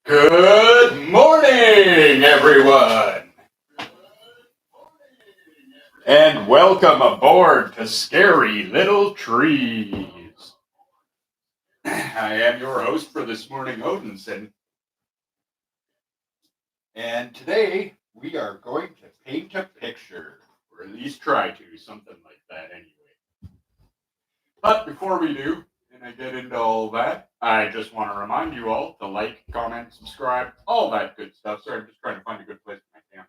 Good morning, everyone, and welcome aboard to Scary Little Trees. I am your host for this morning, Odinson, and today we are going to paint a picture, or at least try to, something like that anyway. But before we do, and I get into all that, I just want to remind you all to like, comment, subscribe, all that good stuff. Sorry, I'm just trying to find a good place for my camera.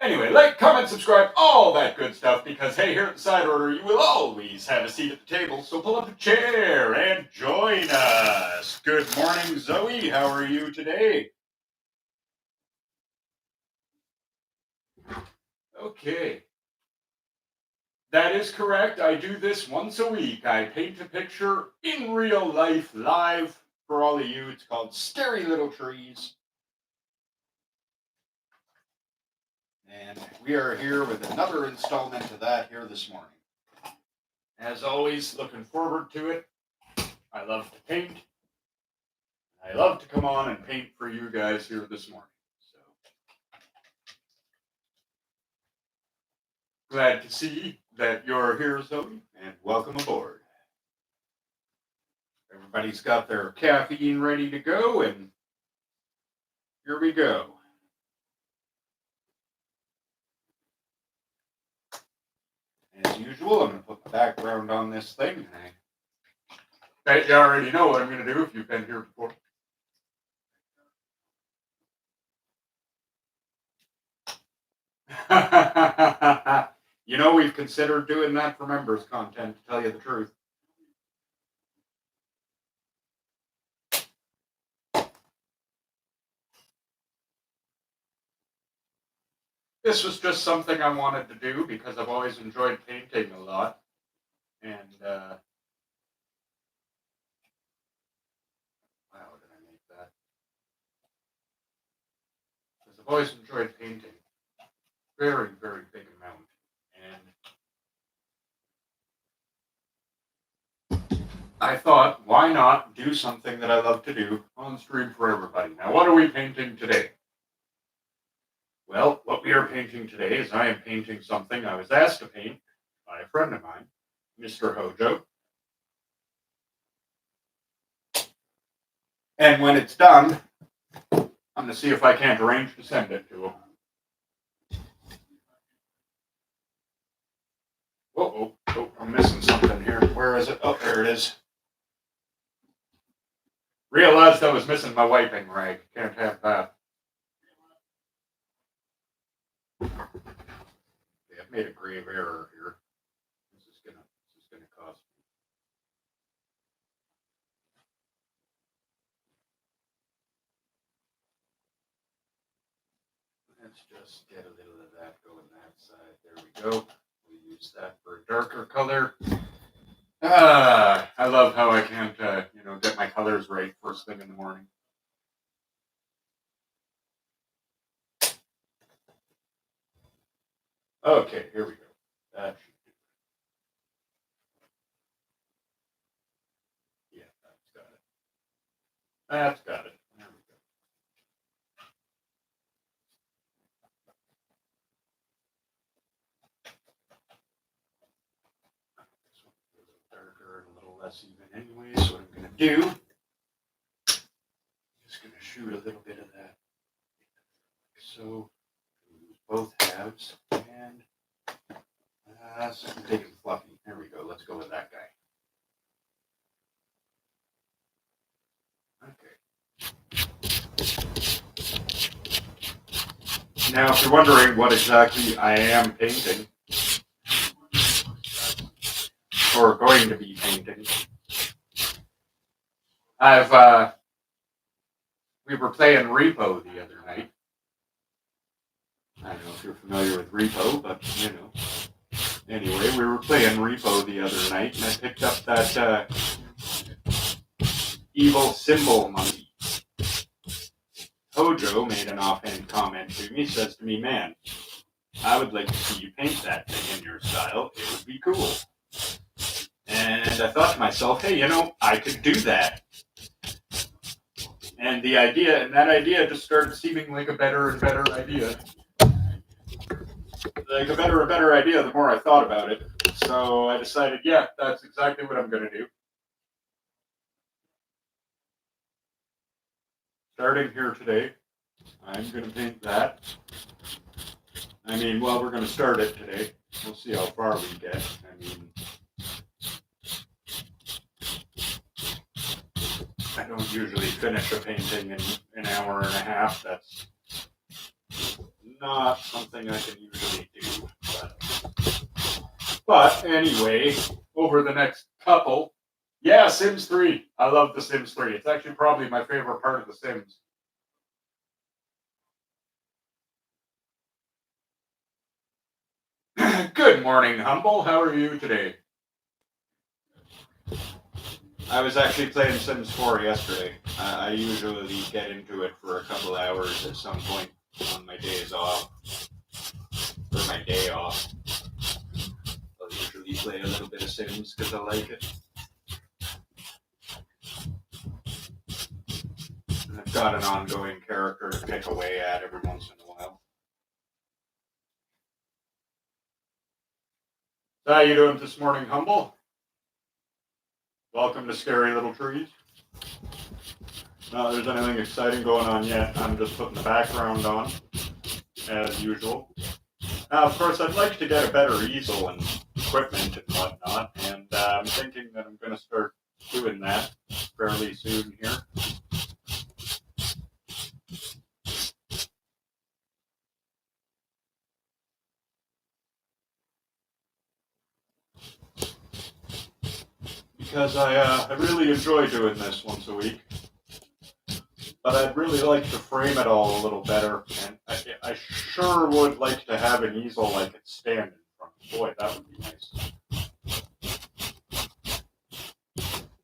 Anyway, like, comment, subscribe, all that good stuff, because hey, here at the Side Order, you will always have a seat at the table, so pull up a chair and join us. Good morning, Zoe. How are you today? Okay. That is correct. I do this once a week. I paint a picture in real life, live, for all of you. It's called Scary Little Trees. And we are here with another installment of that here this morning. As always, looking forward to it. I love to paint. I love to come on and paint for you guys here this morning. So glad to see that you're here, Zoe, and welcome aboard. Everybody's got their caffeine ready to go, and here we go. As usual, I'm going to put the background on this thing. I bet you already know what I'm going to do if you've been here before. You know, we've considered doing that for members content, to tell you the truth. This was just something I wanted to do because I've always enjoyed painting a lot. And, wow, did I make that? Because I've always enjoyed painting. Very, very big amount. And I thought, why not do something that I love to do on stream for everybody? Now, what are we painting today? Well, what we are painting today is I am painting something I was asked to paint by a friend of mine, Mr. Hojo. And when it's done, I'm going to see if I can't arrange to send it to him. Oh, I'm missing something here. Where is it? Oh, there it is. Realized I was missing my wiping rag. Can't have that. Okay, I've made a grave error here. This is gonna cost me. Let's just get a little of that going that side. There we go. We'll use that for a darker color. I love how I can't, get my colors right first thing in the morning. Okay, here we go. That should do it. Yeah, that's got it. That's got it. There we go. This one a little darker and a little less even anyway, so what I'm going to do, just going to shoot a little bit of that. So, use both halves, and something big and fluffy. There we go. Let's go with that guy. Okay. Now, if you're wondering what exactly I am painting, or going to be painting, we were playing Repo the other night. I don't know if you're familiar with Repo, but, Anyway, we were playing Repo the other night, and I picked up that evil symbol monkey. Hojo made an offhand comment to me, says to me, man, I would like to see you paint that thing in your style. It would be cool. And I thought to myself, hey, I could do that. And that idea just started seeming like a better and better idea. Like a better and better idea the more I thought about it. So I decided, yeah, that's exactly what I'm going to do. Starting here today, I'm going to paint that. I mean, well, we're going to start it today. We'll see how far we get. I mean, I don't usually finish a painting in an hour and a half. That's not something I can usually do. But anyway, over the next couple, yeah, Sims 3. I love The Sims 3. It's actually probably my favorite part of The Sims. Good morning, Humble. How are you today? I was actually playing Sims 4 yesterday. I usually get into it for a couple hours at some point on my days off. Or my day off. I'll usually play a little bit of Sims because I like it. And I've got an ongoing character to pick away at every once in a while. So how you doing this morning, Humble? Welcome to Scary Little Trees. Not that there's anything exciting going on yet. I'm just putting the background on, as usual. Now, of course, I'd like to get a better easel and equipment and whatnot, and I'm thinking that I'm going to start doing that fairly soon here. Because I really enjoy doing this once a week. But I'd really like to frame it all a little better, and I sure would like to have an easel I could stand in front of. Boy, that would be nice.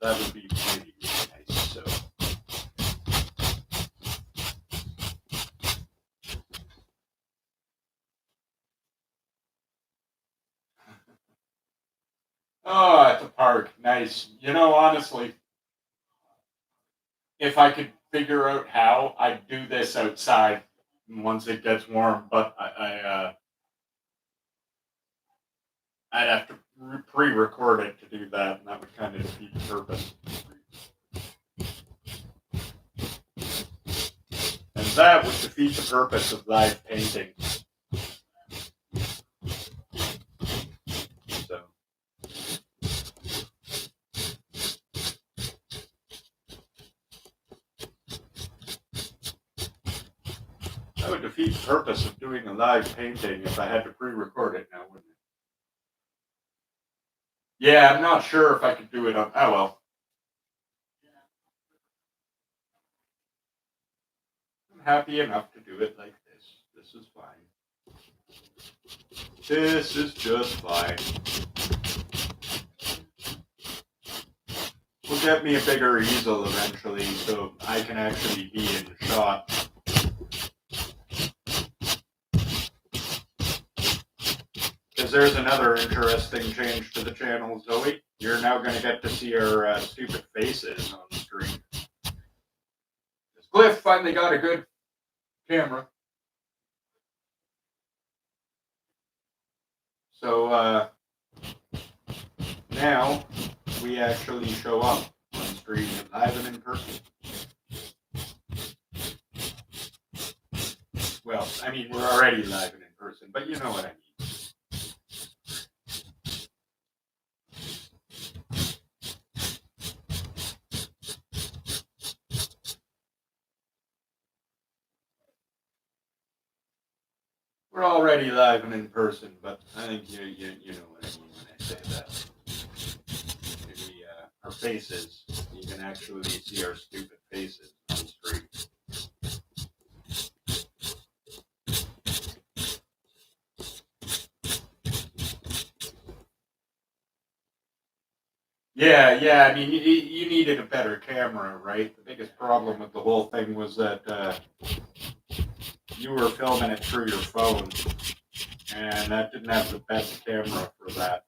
That would be really, really nice. So. Oh, at the park, nice. You know, honestly, if I could figure out how, I'd do this outside once it gets warm. But I'd have to pre-record it to do that, and that would kind of defeat the purpose. And that would defeat the purpose of live painting. So. That would defeat the purpose of doing a live painting if I had to pre-record it now, wouldn't it? Yeah, I'm not sure if I could do it on. Oh well. I'm happy enough to do it like this. This is fine. This is just fine. We'll get me a bigger easel eventually so I can actually be in the shot. Because there's another interesting change to the channel, Zoe. You're now going to get to see our stupid faces on the screen. Cliff finally got a good camera. So now we actually show up on screen live and in person. Well, I mean, we're already live and in person, but you know what I mean. We're already live and in person, but I think you know what I mean when I say that. Maybe our faces, you can actually see our stupid faces on the screen. Yeah, I mean, you needed a better camera, right? The biggest problem with the whole thing was that you were filming it through your phone, and that didn't have the best camera for that.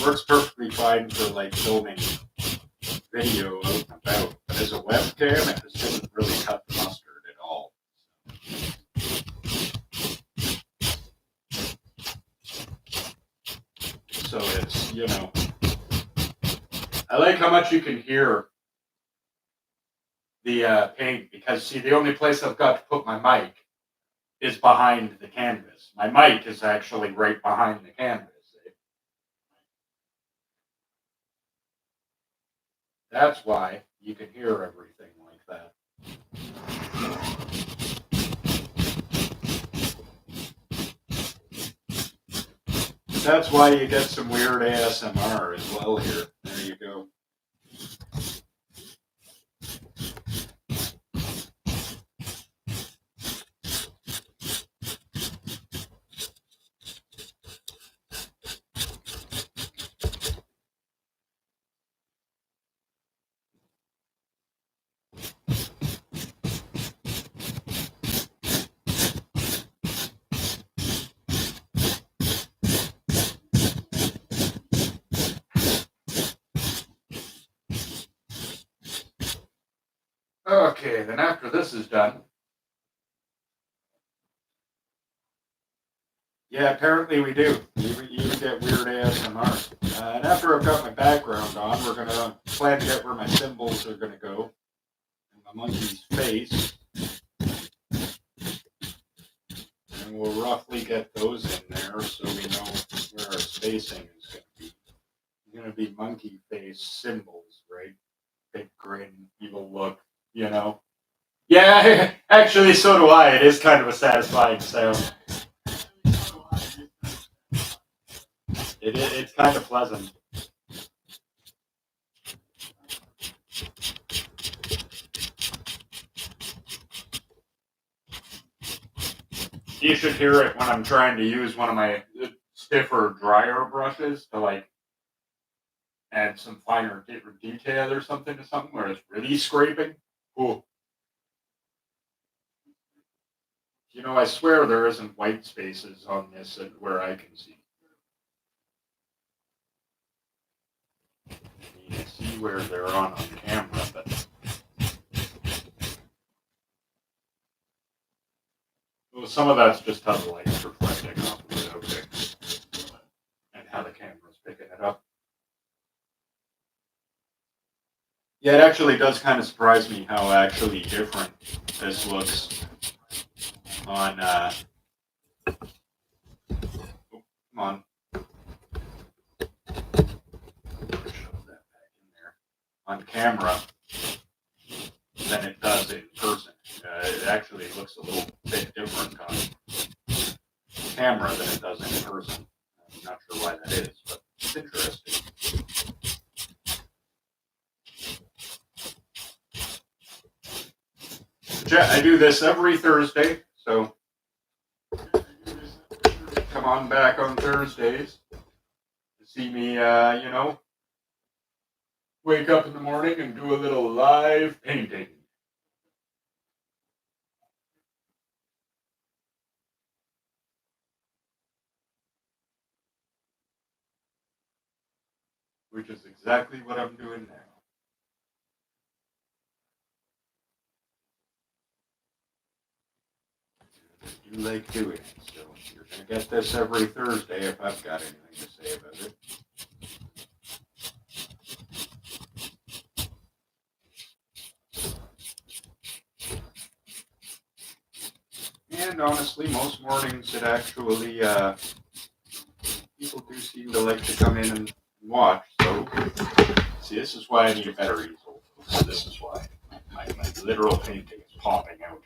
Works perfectly fine for like filming video out and about. But as a webcam, it just didn't really cut the mustard at all. So it's, you know, I like how much you can hear the paint, because see, the only place I've got to put my mic is behind the canvas. My mic is actually right behind the canvas. That's why you can hear everything like that. That's why you get some weird ASMR as well here. There you go. Okay, then after this is done. Yeah, apparently we do. You get weird ASMR. And after I've got my background on, we're going to plan to get where my symbols are going to go. And the monkey's face. And we'll roughly get those in there so we know where our spacing is going to be. It's going to be monkey face symbols, right? Big grin, evil look, you know? Yeah, actually, so do I. It is kind of a satisfying sound. It's kind of pleasant. You should hear it when I'm trying to use one of my stiffer, drier brushes to like add some finer detail or something to something where it's really scraping. Cool. You know, I swear there isn't white spaces on this where I can see. You can see where they're on camera, but well, some of that's just how the light's reflecting off of the object and how the camera's picking it up. Yeah, it actually does kind of surprise me how actually different this looks on. Come on. Shove that back in there. On camera than it does in person. It actually looks a little bit different on camera than it does in person. I'm not sure why that is, but it's interesting. I do this every Thursday, so come on back on Thursdays to see me, you know, wake up in the morning and do a little live painting. Which is exactly what I'm doing now. You like doing it, so you're going to get this every Thursday if I've got anything to say about it. And honestly, most mornings it actually, people do seem to like to come in and watch. So, see, this is why I need a better easel. So this is why my literal painting is popping out here.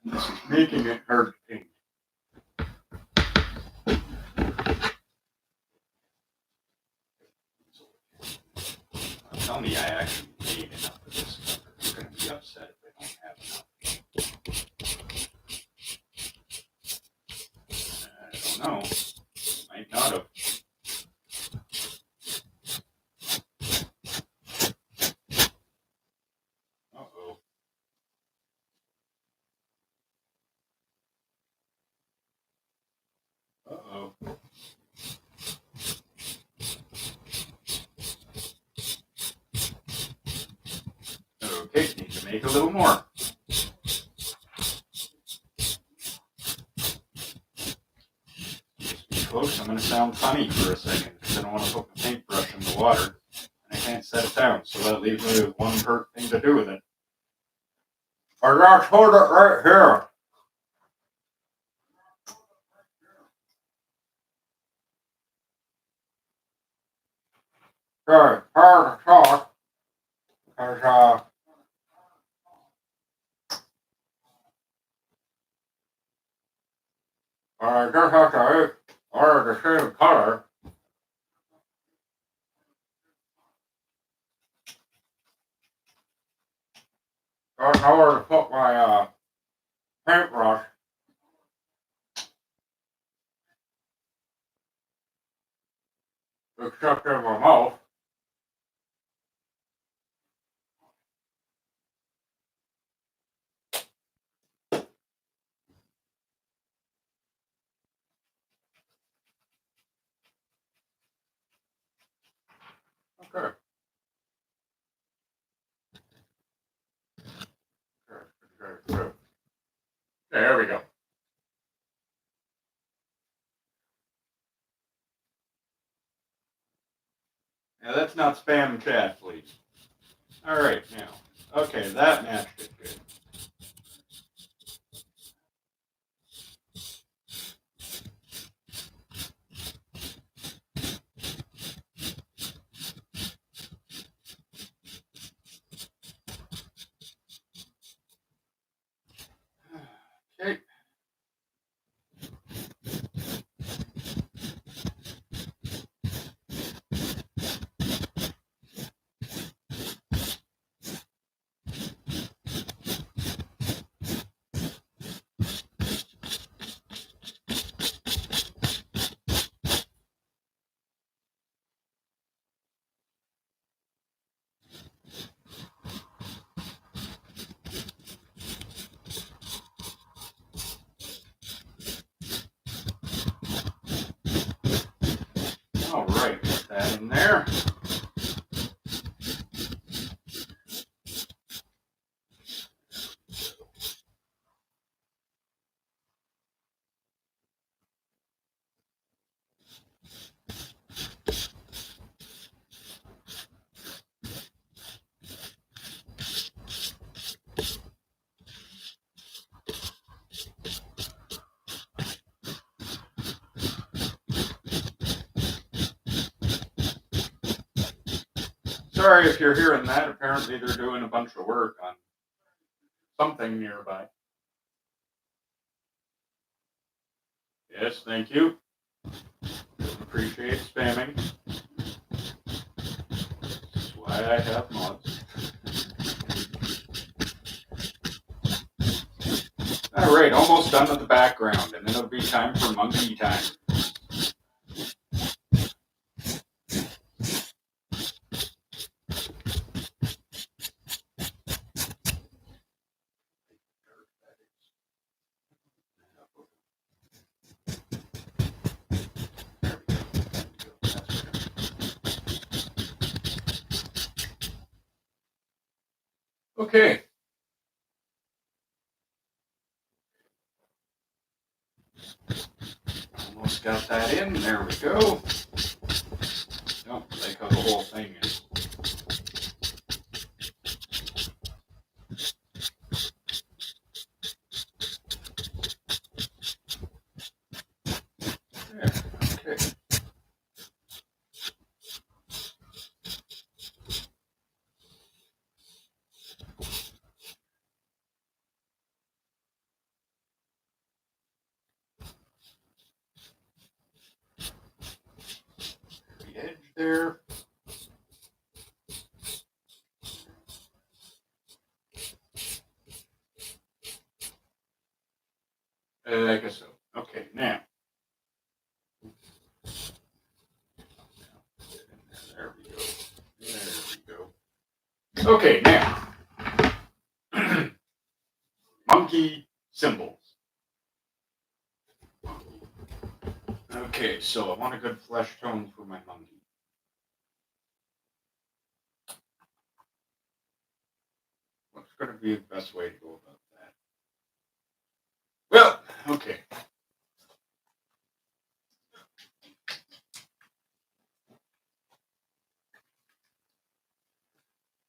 And this is making it hard to paint. Tell me I actually made enough of this. I'm going to be upset if I don't have enough. I don't know. Might not have. Uh-oh. Uh-oh. make a little more. Just be close. I'm going to sound funny for a second because I don't want to put the paintbrush in the water and I can't set it down. So that leaves me with one thing to do with it. I got to hold it right here. Okay, hard to talk because I just have to eat all the same color. I don't know where to put my paintbrush. Except in my mouth. Okay. Good. There we go. Now that's not spam chat, please. All right, now. Okay, that matched it good. Okay. All right, put that in there. Sorry if you're hearing that. Apparently they're doing a bunch of work on something nearby. Yes, thank you. Appreciate spamming. That's why I have mods. All right, almost done with the background, and then it'll be time for monkey time. Okay. Almost got that in. There we go. Don't take how the whole thing is. There. Okay. The edge there. I guess so. Okay, now. There we go. There we go. Okay, now. Monkey symbols. Okay, so I want a good flesh tone for my monkey. What's going to be the best way to go about that? Well, okay.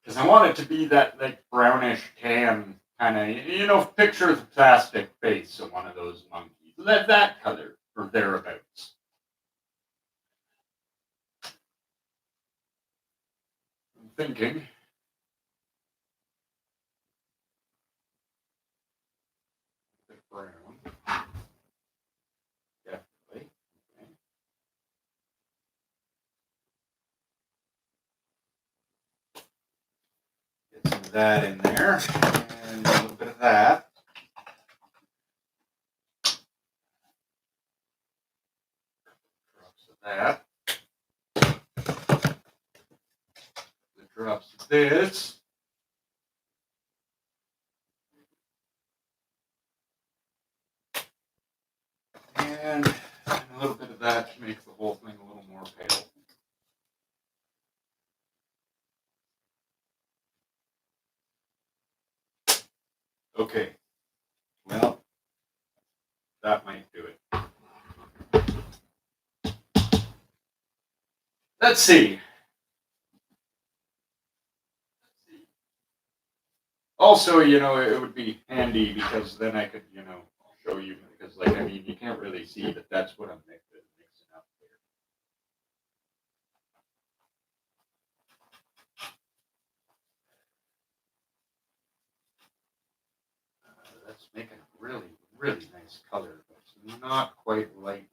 Because I want it to be that like brownish tan kind of, picture the plastic face of one of those monkeys. That color or thereabouts. I'm thinking. The brown. Definitely. Okay. Get some of that in there. And a little bit of that. Drops of that. The drops of this. And a little bit of that to make the whole thing a little more pale. Okay. Well, that might do it. Let's see. Also, it would be handy because then I could, show you because, you can't really see, but that's what I'm mixing up there. That's making a really, really nice color, but it's not quite light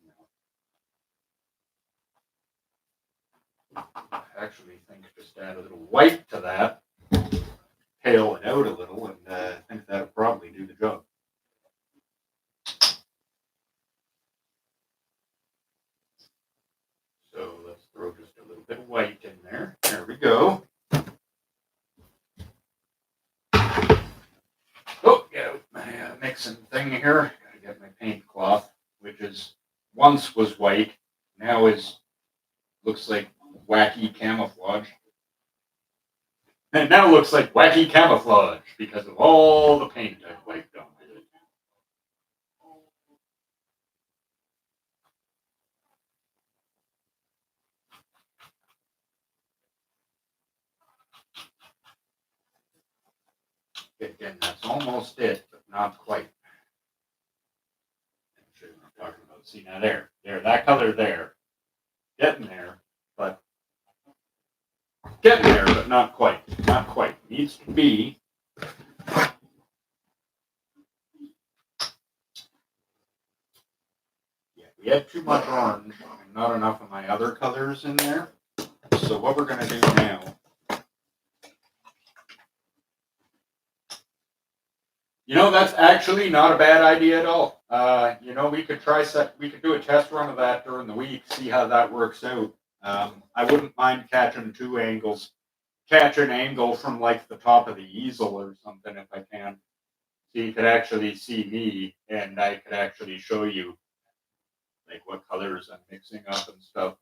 now. I actually think just add a little white to that, pale it out a little, and I think that'll probably do the job. So let's throw just a little bit of white in there. There we go. Oh, yeah, my mixing thing here. Gotta get my paint cloth, which once was white, now looks like wacky camouflage. And it now looks like wacky camouflage because of all the paint I've wiped on it. Again, that's almost it, but not quite. I'm sure what I'm talking about. See, now there, that color there. Getting there, but not quite. Not quite. Needs to be. Yeah, we had too much orange and not enough of my other colors in there. So what we're going to do now, that's actually not a bad idea at all. We could we could do a test run of that during the week, see how that works out. I wouldn't mind catching two angles, catch an angle from like the top of the easel or something if I can. So you could actually see me and I could actually show you like what colors I'm mixing up and stuff.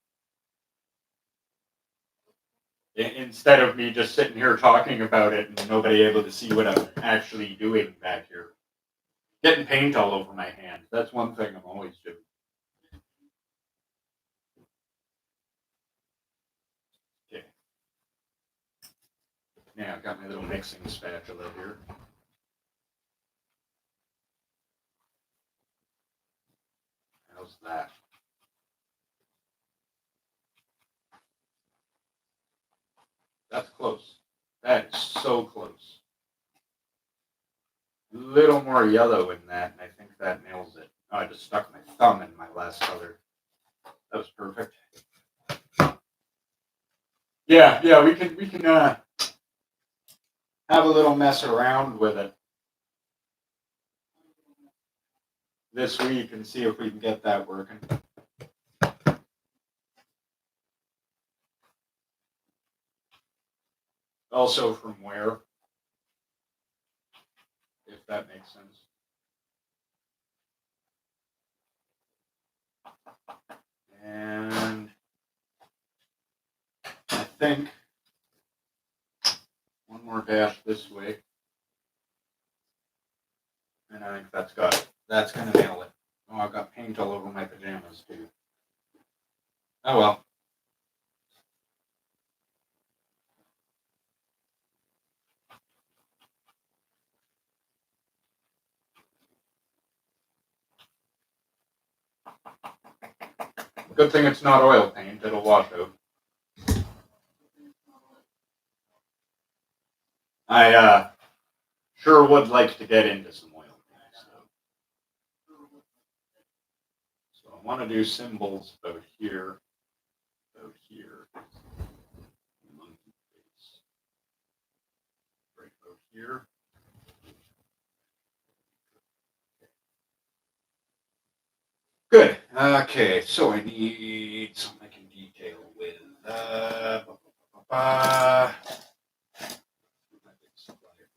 Instead of me just sitting here talking about it and nobody able to see what I'm actually doing back here. Getting paint all over my hands. That's one thing I'm always doing. Okay. Yeah, I've got my little mixing spatula here. How's that? That's close. That is so close. A little more yellow in that, and I think that nails it. Oh, I just stuck my thumb in my last color. That was perfect. Yeah, we can have a little mess around with it this week and see if we can get that working. Also from where, if that makes sense. And I think one more dash this way. And I think that's got it. That's going to nail it. Oh, I've got paint all over my pajamas, too. Oh, well. Good thing it's not oil paint. It'll wash out. I sure would like to get into some oil paint. So I want to do symbols about here. About here. Monkey face. Right about here. Good. Okay, so I need something I can detail with.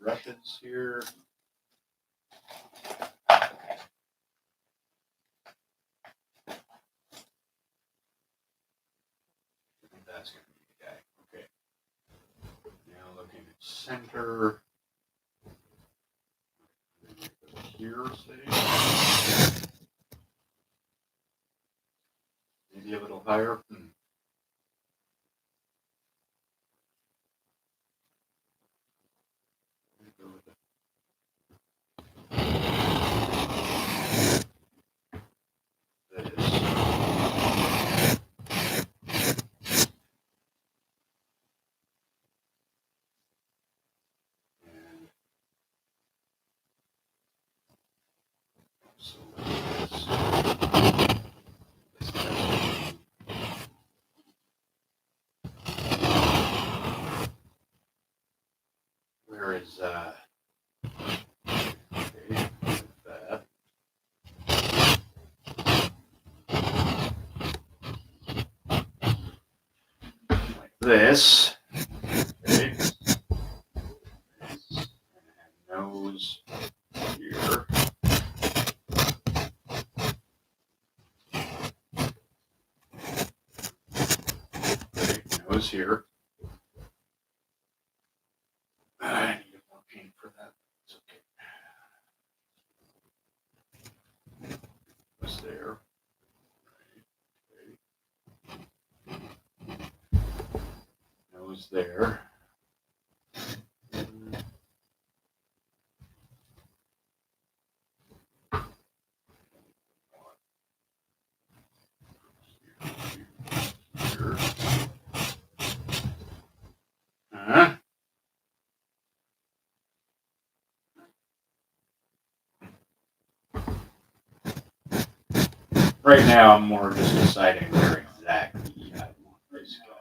Brushes here. That's going to be the guy. Okay. Now looking at center. Here, say. Maybe a little higher. Where is okay, that. Like this. Okay. And nose here. Okay, nose here. I need more paint for that. It's okay. What's there? Okay. Nose there. Here. Huh? Right now, I'm more just deciding where exactly I want this guy.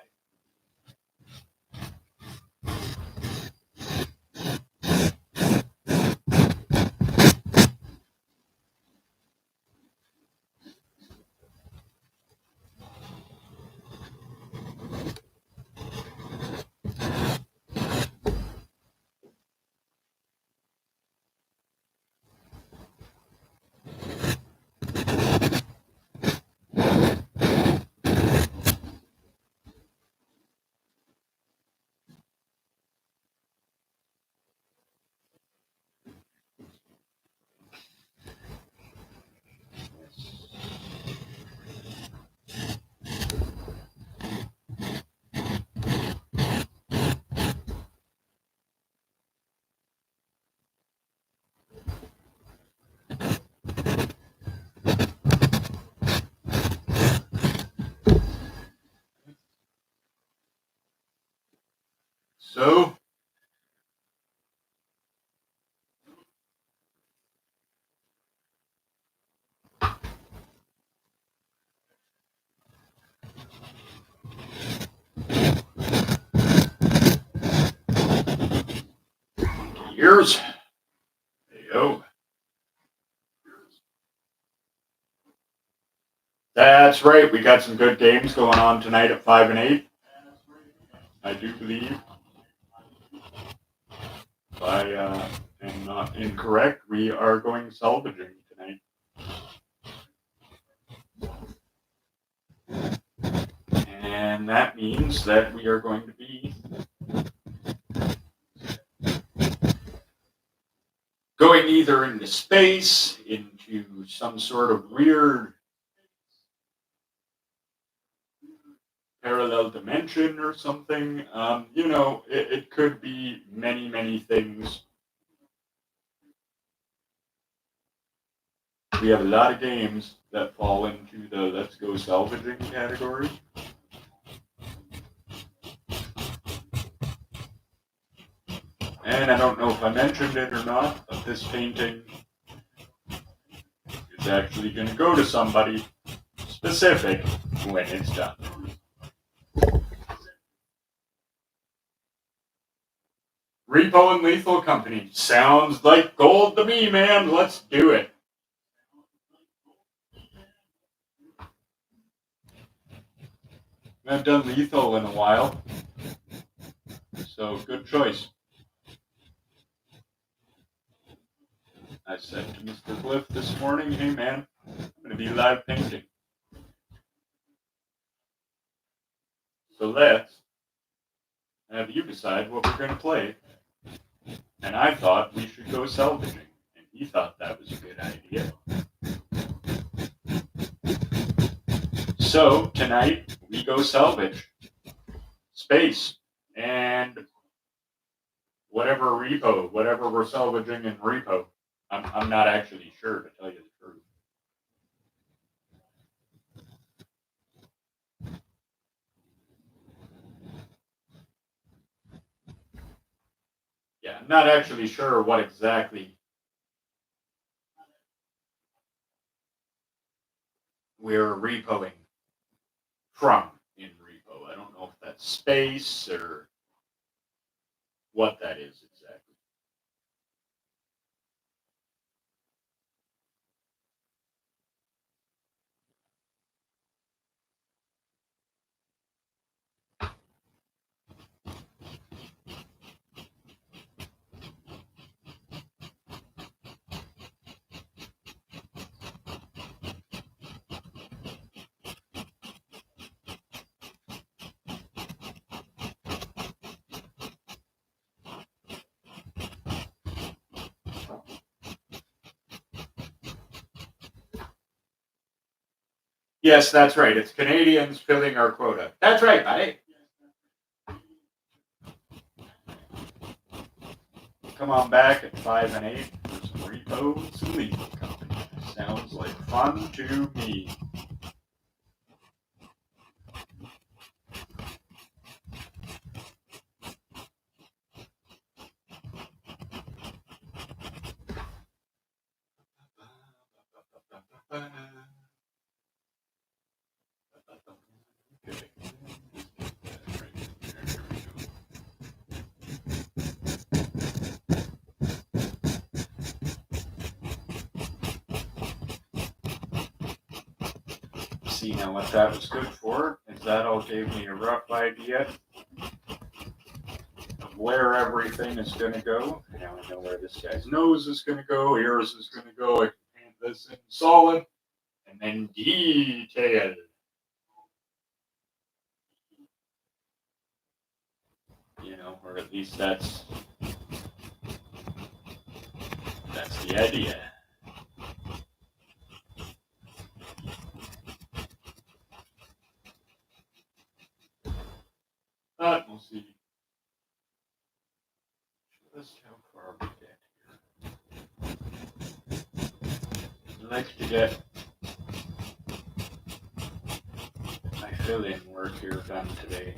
So, ears. There you go. That's right. We got some good games going on tonight at 5 and 8. I do believe. If I am not incorrect, we are going salvaging tonight. And that means that we are going to be going going either into space, into some sort of weird parallel dimension or something. It could be many, many things. We have a lot of games that fall into the let's go salvaging category. And I don't know if I mentioned it or not, but this painting is actually going to go to somebody specific when it's done. Repo and Lethal Company. Sounds like gold to me, man. Let's do it. I haven't done Lethal in a while. So, good choice. I said to Mr. Bliff this morning, hey man, I'm going to be live painting. So let's have you decide what we're going to play. And I thought we should go salvaging. And he thought that was a good idea. So tonight we go salvage. Space. And whatever we're salvaging in repo. I'm not actually sure, to tell you the truth. Yeah, I'm not actually sure what exactly we're repoing from in repo. I don't know if that's space or what that is exactly. Yes, that's right. It's Canadians filling our quota. That's right, buddy. Come on back at 5 and 8 for some repo and some Lethal Company. Sounds like fun to me. See now what that was good for is that all gave me a rough idea of where everything is going to go. Now I know where this guy's nose is going to go, ears is going to go. I can paint this in solid and then detail. Or at least that's the idea. But we'll see just how far we get here. I like to get my fill-in work here done today,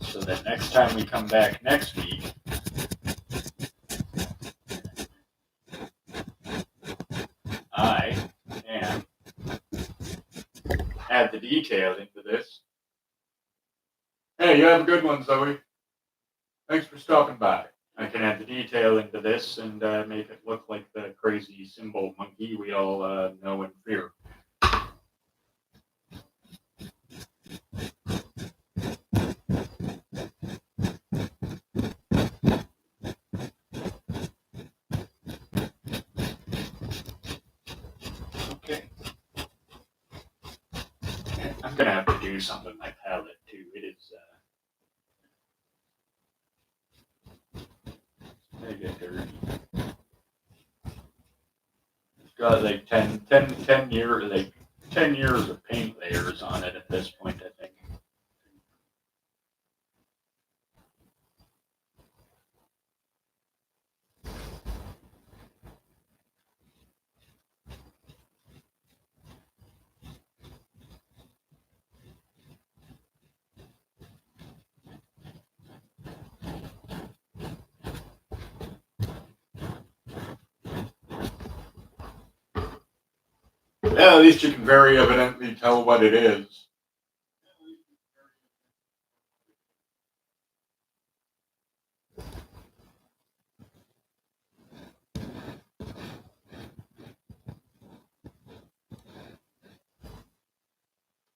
so that next time we come back next week, I can add the detail into this. Hey, you have a good one, Zoe. Thanks for stopping by. I can add the detail into this and make it look like the crazy symbol monkey we all know and fear. Okay. I'm going to have to do something with my palette too. It is I get dirty. got like 10 years, like 10 years of paint layers on it at this point, I think. Yeah, at least you can very evidently tell what it is.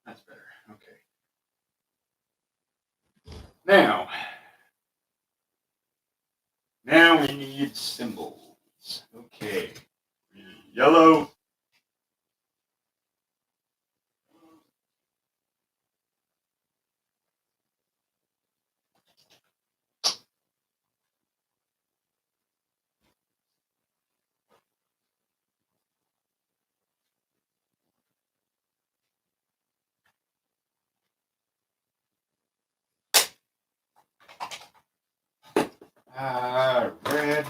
That's better. Okay. Now we need symbols. Okay. Yellow. Red.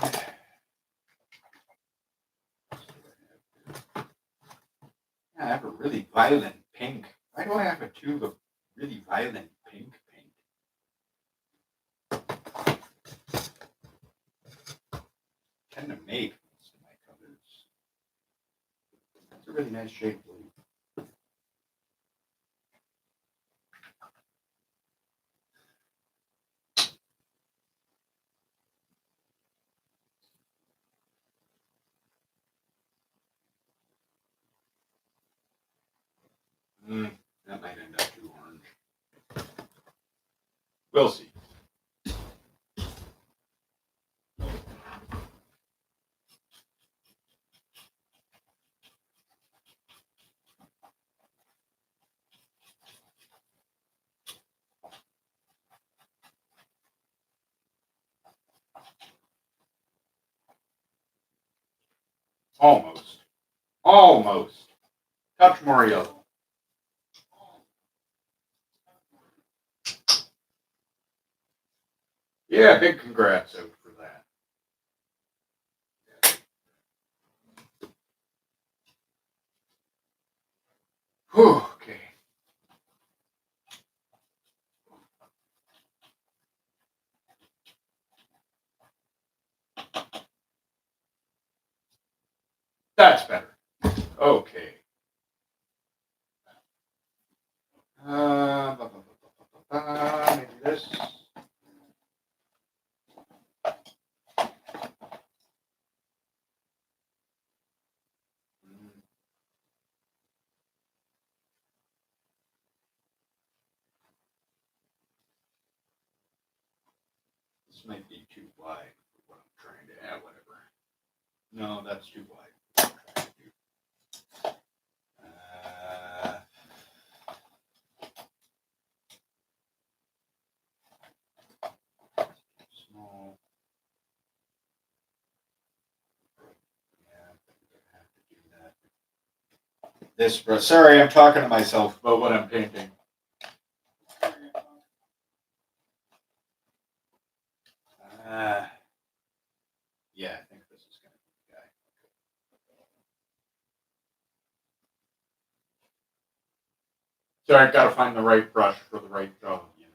I have a really violent pink. Why do I have a tube of really violent pink paint? I tend to make most of my colors. That's a really nice shade of blue. That might end up too orange. We'll see. Almost. Almost. Touch more yellow. Yeah, big congrats out for that. Whew, okay. That's better. Okay. Maybe this. This might be too wide for what I'm trying to add, whatever. No, that's too wide. Small. Yeah, I have to do that. This, sorry, I'm talking to myself about what I'm painting. Yeah, I think this is going to be the guy. So I've got to find the right brush for the right job, you know.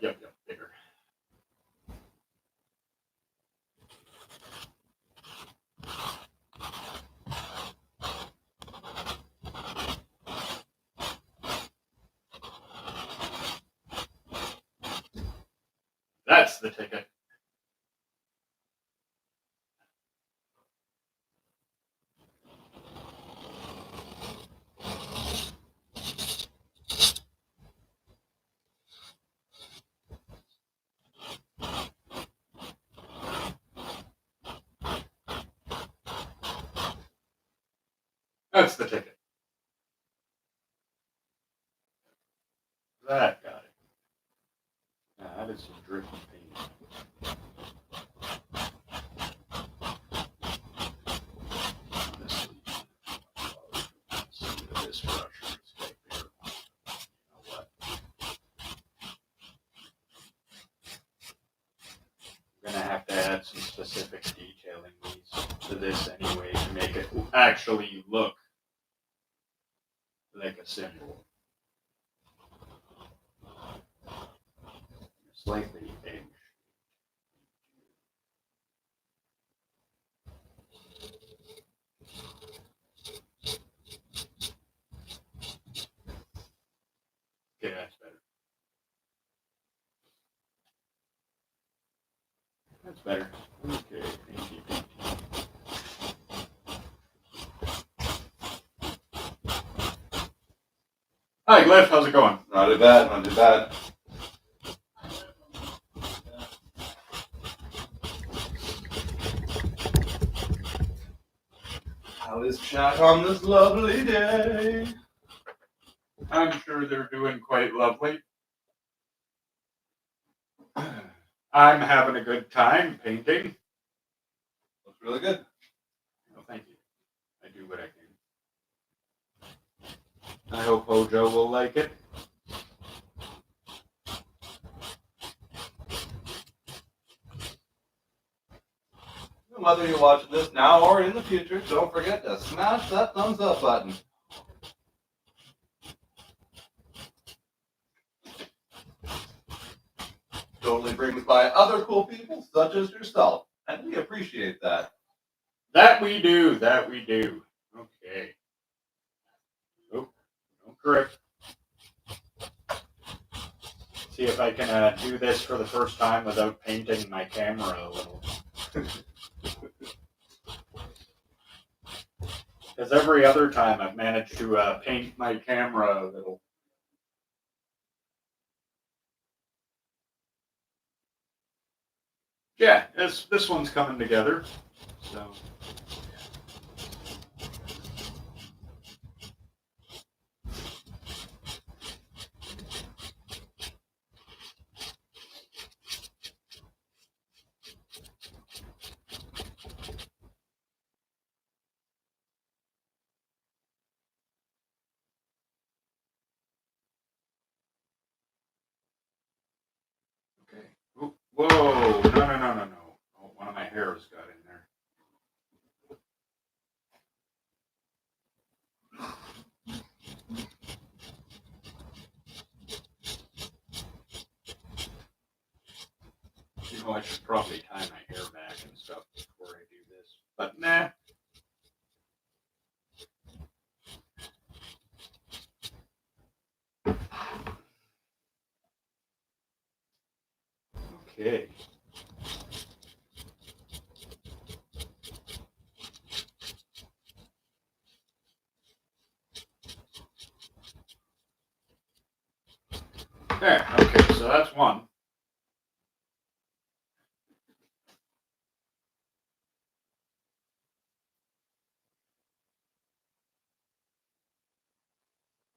Yep, bigger. That's the ticket. That's the ticket. That got it. Now, that is some dripping paint. Honestly, this brush is quite bare. You know what? I'm gonna have to add some specific detailing to this anyway to make it actually look like a symbol. Slightly edged. Okay, that's better. That's better. Okay, thank you. Hi, Glyph. How's it going? Not too bad, not too bad. How is chat on this lovely day? I'm sure they're doing quite lovely. I'm having a good time painting. Looks really good. Well, thank you. I do what I can. I hope Hojo will like it. Whether you're watching this now or in the future, don't forget to smash that thumbs up button. Totally brings by other cool people such as yourself, and we appreciate that. That we do. That we do. Okay. Oh, don't correct. See if I can do this for the first time without painting my camera a little. Because every other time I've managed to paint my camera a little. Yeah, this one's coming together. So. Okay. Ooh, whoa! No! Oh, one of my hairs got in there. You know, I should probably tie my hair back and stuff before I do this. But nah. Okay. There. Okay, so that's one.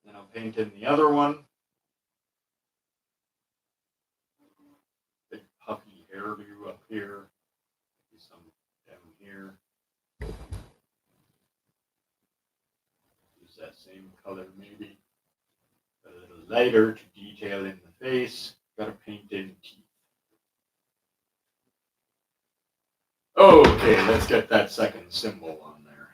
Then I'll paint in the other one. Big puffy hairdo up here. Maybe some down here. Use that same color maybe. A little lighter to detail in the face. Gotta paint in teeth. Okay, let's get that second symbol on there.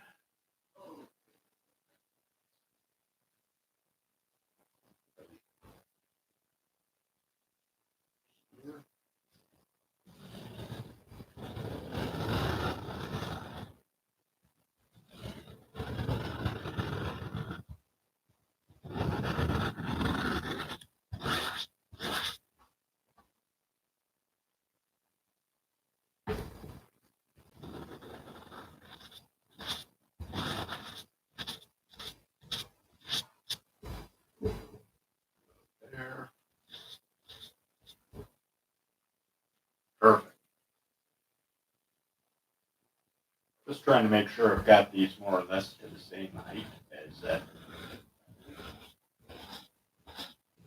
trying to make sure I've got these more or less to the same height as that.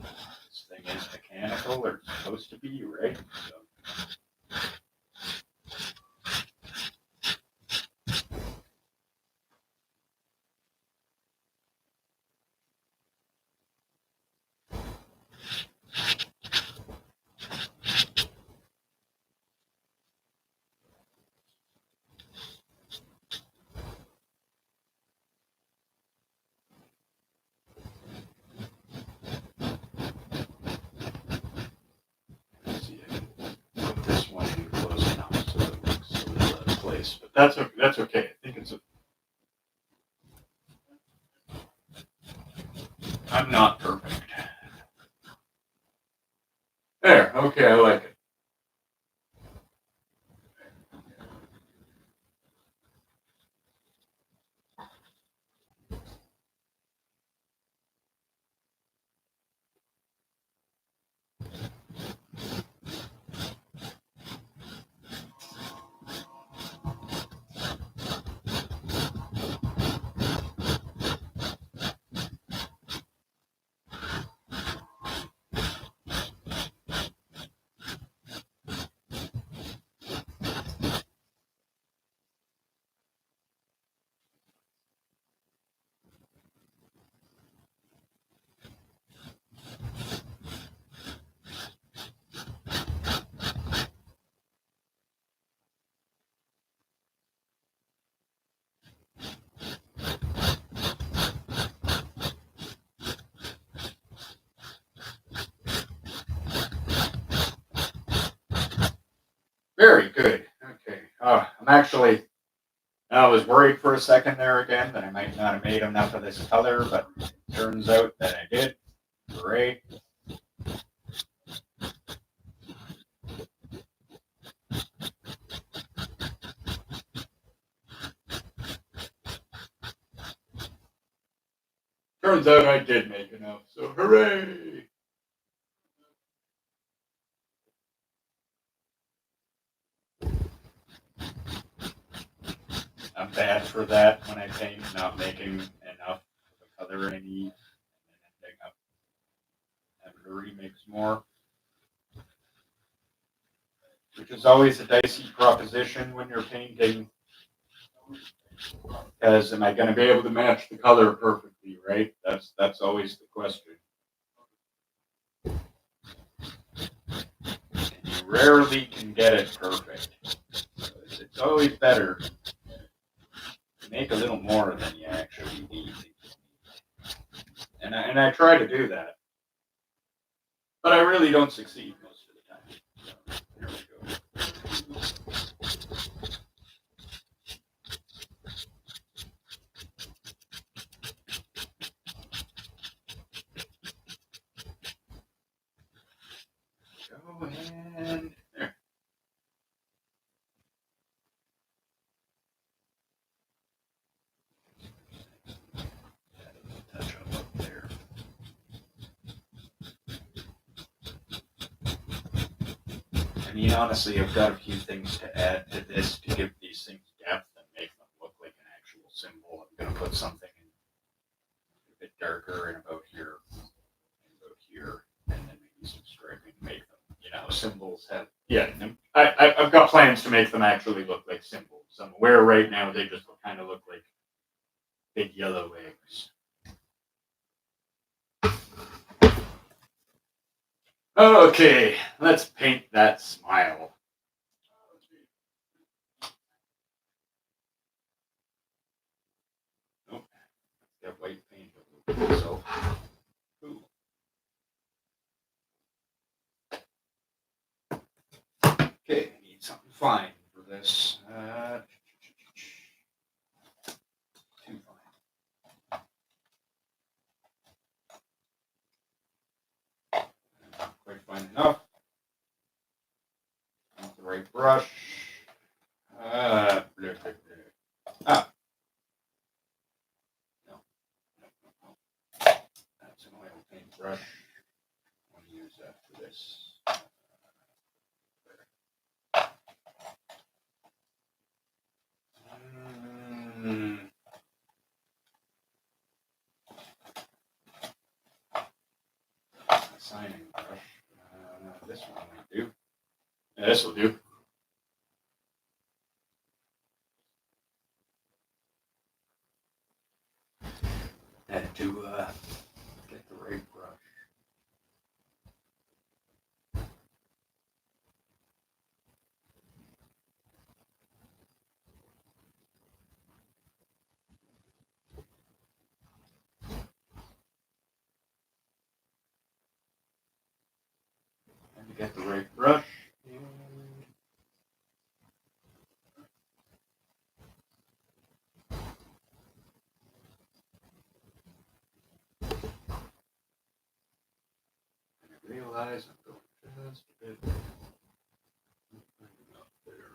This thing is mechanical, or it's supposed to be, right? So. This one in close enough so it looks a little out of place, but that's okay. I think it's a. I'm not perfect. There, okay, I like it. Very good. Okay. I was worried for a second there again that I might not have made enough of this color, but it turns out that I did. Great. Turns out I did make enough, so hooray! I'm bad for that when I paint, not making enough of the color I need, and then ending up having to remix more. Which is always a dicey proposition when you're painting. Because am I going to be able to match the color perfectly, right? That's always the question. And you rarely can get it perfect. It's always better to make a little more than you actually need. And I try to do that. But I really don't succeed most of the time. So, here we go. Go ahead. There. Touch up there. I mean, honestly, I've got a few things to add to this to give these things depth and make them look like an actual symbol. I'm going to put something in a bit darker and about here, and then maybe some striping to make them, symbols have. Yeah, I've got plans to make them actually look like symbols. I'm aware right now they just kind of look like big yellow eggs. Okay, let's paint that smile. Nope, got white paint. So, ooh. Okay, I need something fine for this. Too fine. Not quite fine enough. Not the right brush. Blah, blah, blah. Ah. No. That's an oil paint brush. I want to use that for this. signing brush. This one will do. Yeah, this will do. Had to get the right brush. Had to get the right brush. And I realize I'm going just a bit up there.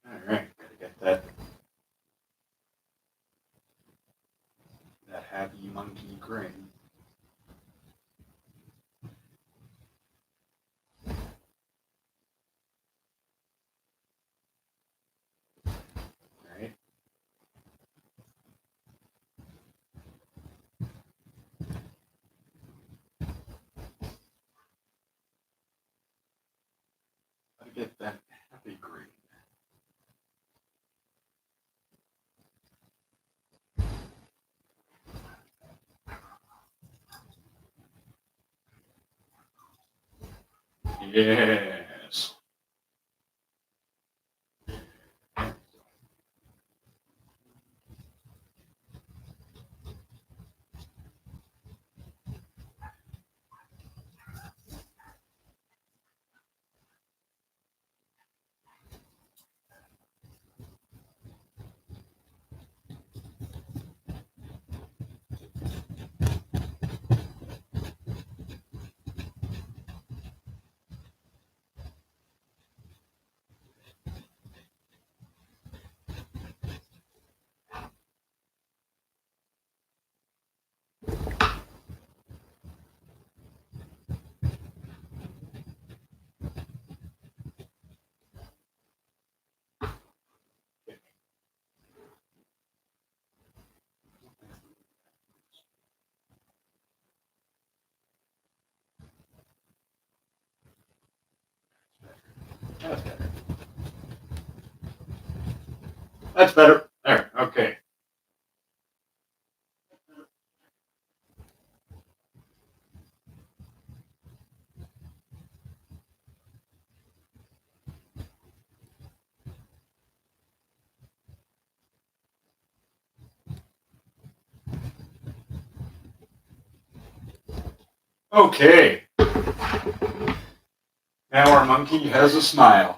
All right, gotta get that happy monkey grin. All right. Gotta get that happy grin. Yes. That's better. That's better. There. Okay. Okay. Now our monkey has a smile.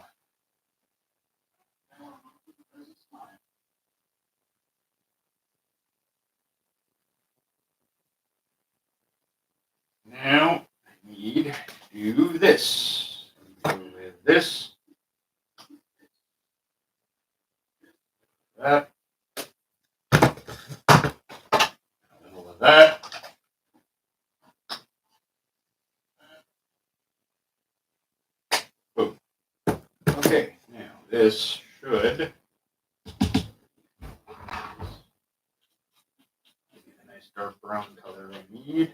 Now I need to do this. Go with this. That. A little of that. Boom. Okay. Now this should give me the nice dark brown color I need.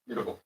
Beautiful.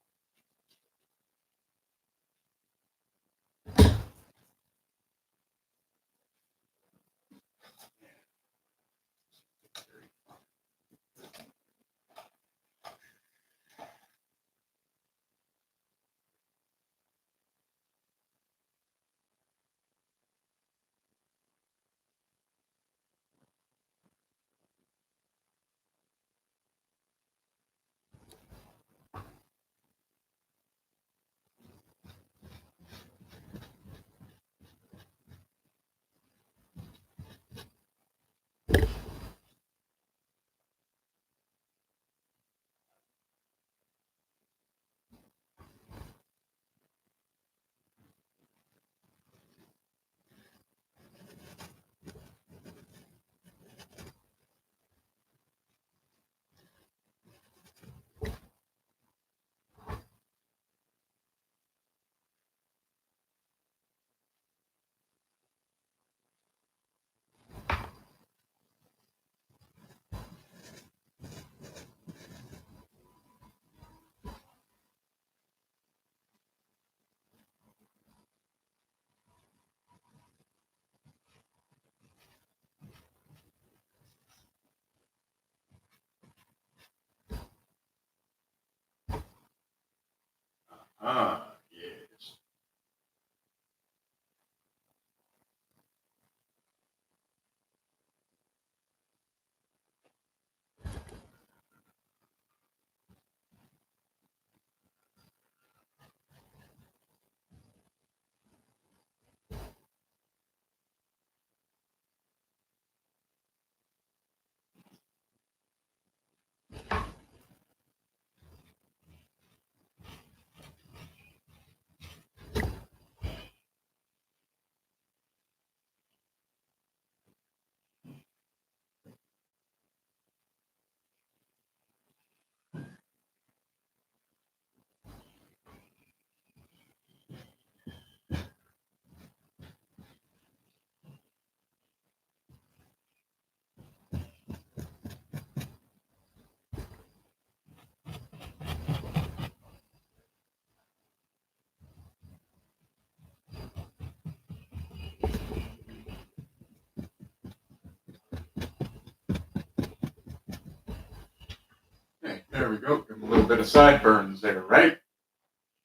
There we go. Give him a little bit of sideburns there, right?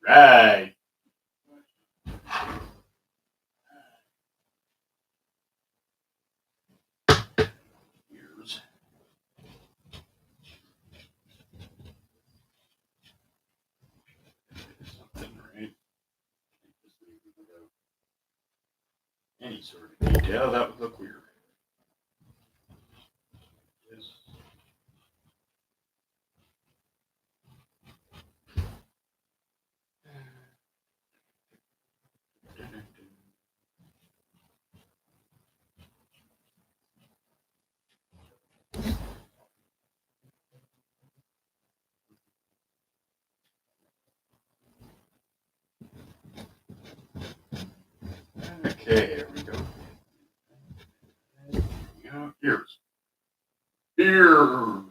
Right. Ears. Something, right? Any sort of detail, that would look weird. Yes. Okay, here we go. Ears. Ears.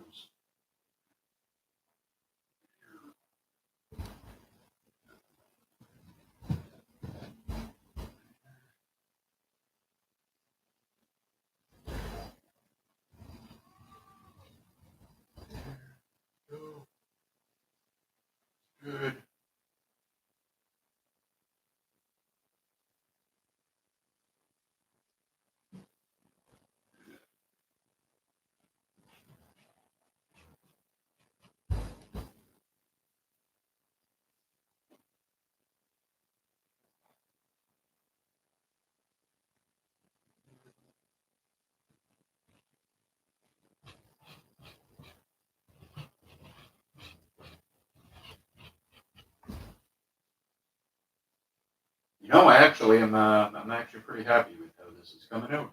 Good. You know, I'm actually pretty happy with how this is coming out.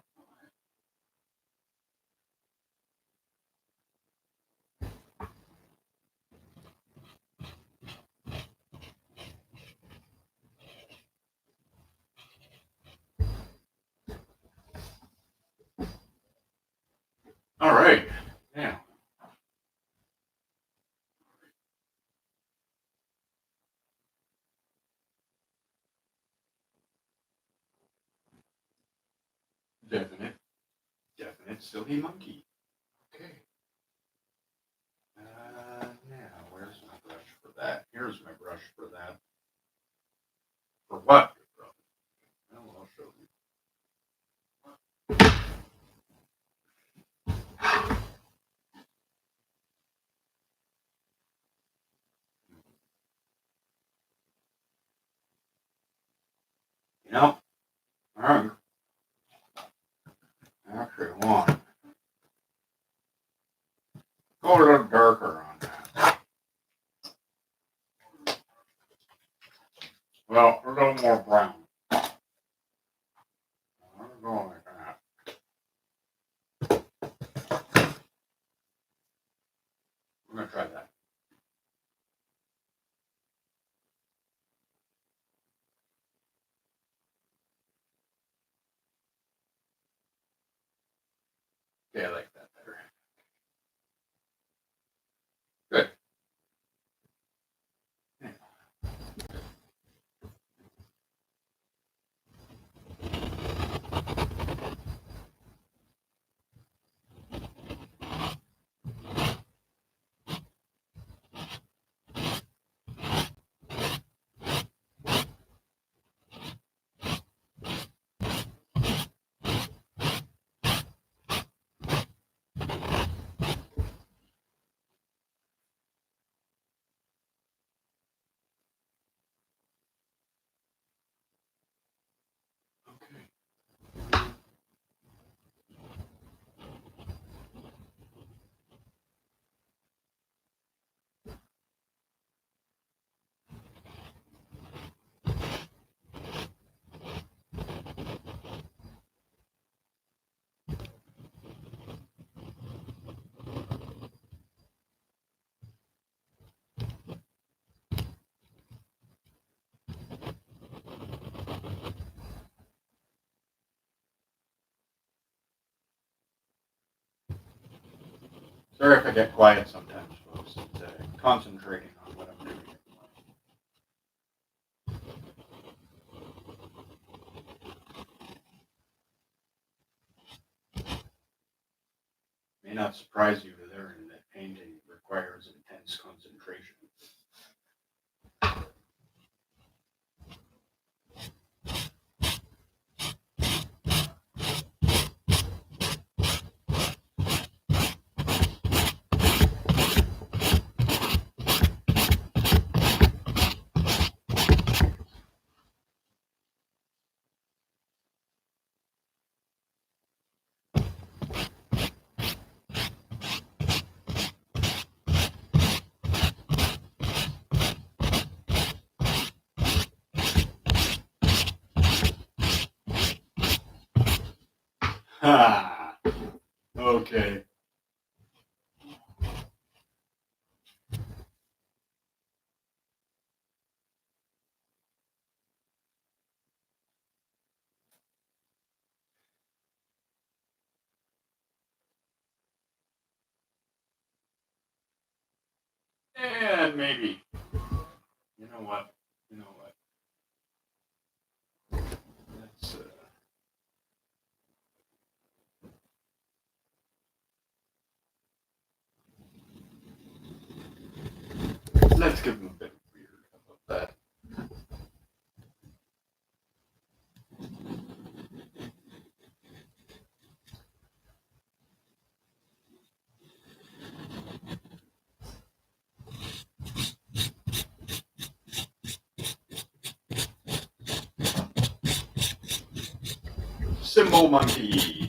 All right. Now, definite silly monkey. Okay. Now, where's my brush for that? Here's my brush for that. For what? Well, I'll show you. You know, I actually want to go a little darker on that. Well, a little more brown. I'm going like that. I'm going to try that. Yeah, I like that better. Good. Okay. Sorry if I get quiet sometimes, folks. It's concentrating on what I'm doing. May not surprise you to learn that painting requires intense intense concentration. Ha! Okay. And maybe. You know what? You know what? Let's give him a bit of weird. How about that? Symbol monkey.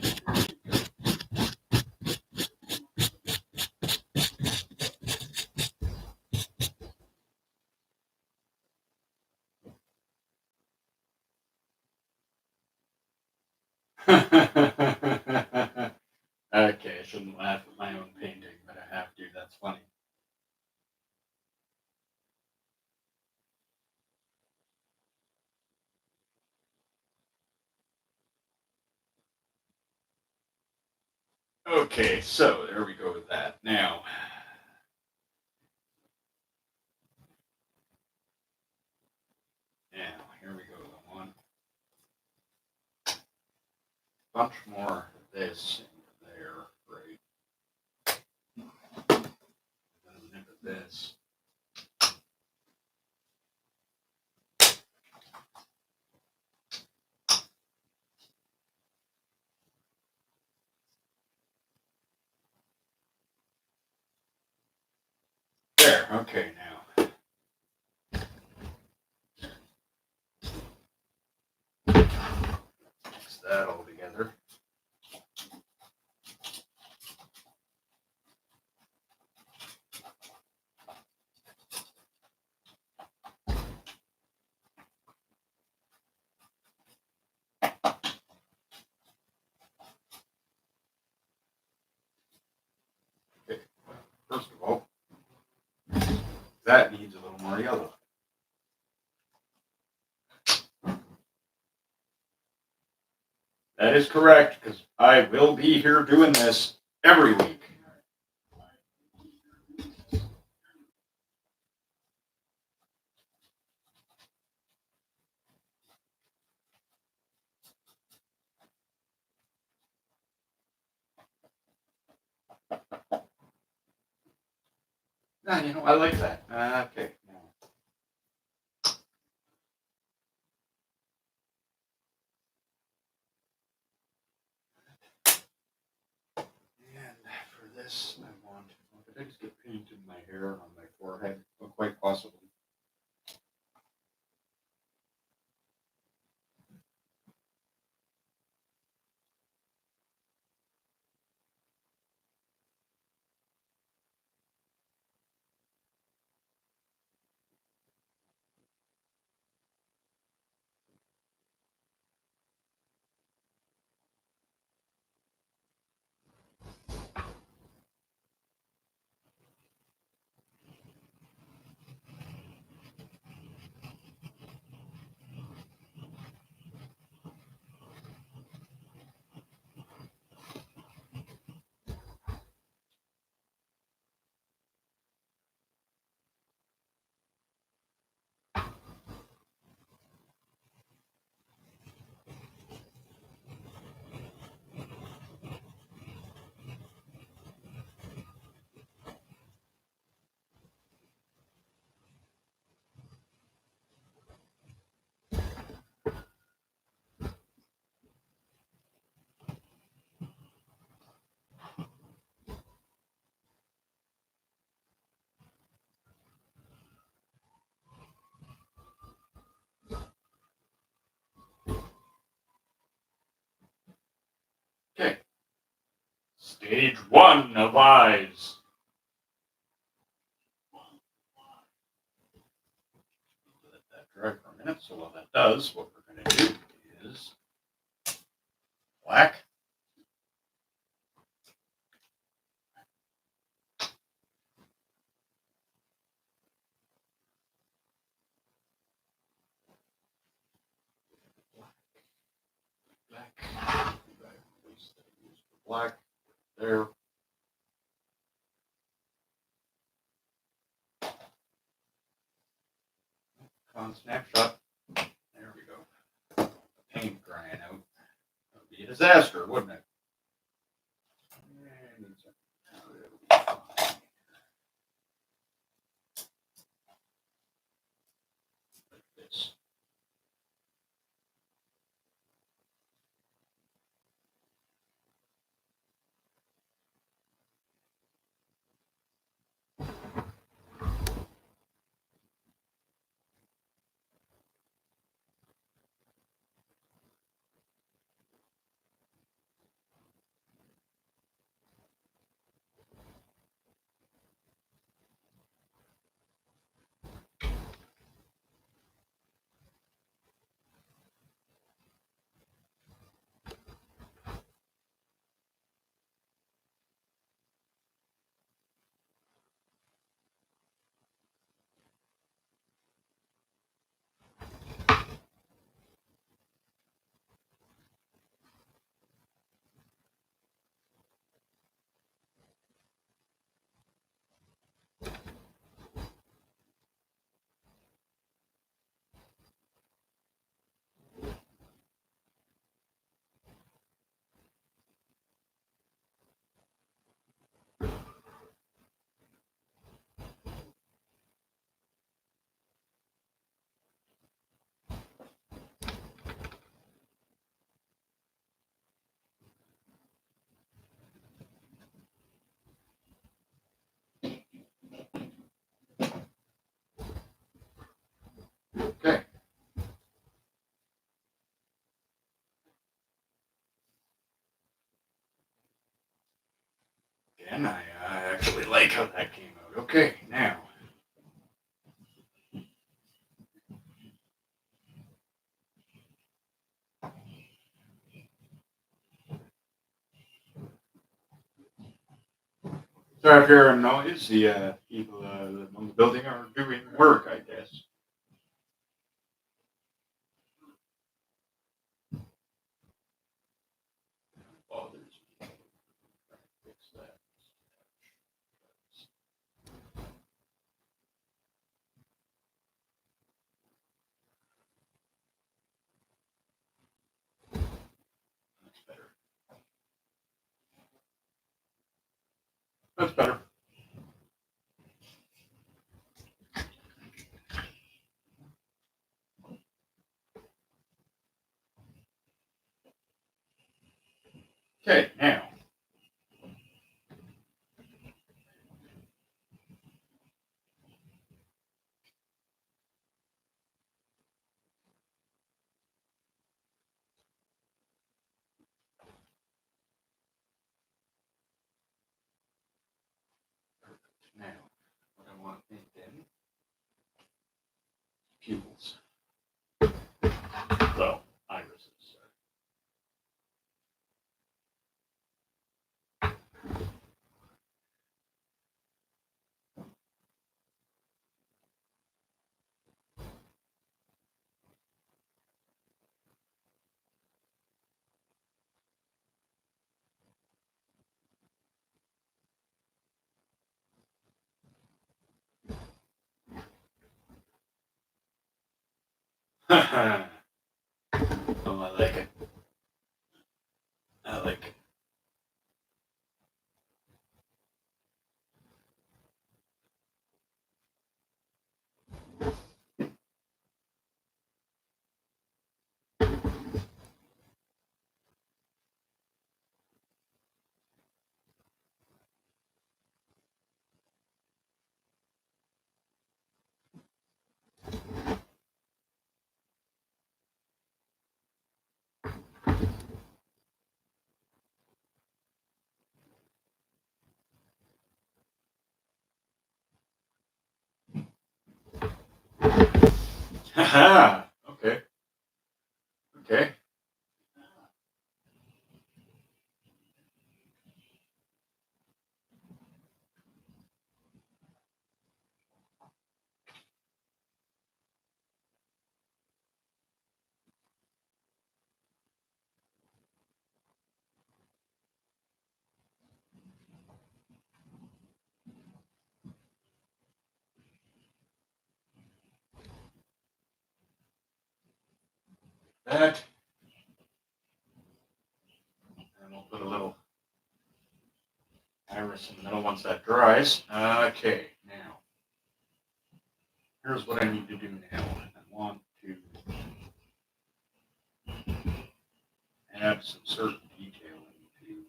Okay, I shouldn't laugh at my own painting, but I have to. That's funny. Okay, so there we go with that. Now, here we go. I want a bunch more of this in there, right? And a nip of this. There, okay, now. Mix that all together. Okay, first of all, that needs a little more yellow. That is correct, because I will be here doing this every week. I like that. Okay. And for this, I want. Did I just get paint in my hair and on my forehead? Oh, quite possibly. one of eyes. Let that dry for a minute. So while that does, what we're going to do is black. Black there. On snapshot. There we go. Paint drying out. That would be a disaster, wouldn't it? Like this. Okay. Again, I actually like how that came out. Okay, now. Sorry if you're hearing noise. The people on the building are doing work, I guess. Bothers me. Fix that. That's better. That's better. Okay, now. Now, what I want to paint in pupils. Well, irises. Oh, I like it. I like it. Haha. Okay. Okay. That. And we'll put a little iris in the middle once that dries. Okay, now, here's what I need to do now. I want to add some certain detail into.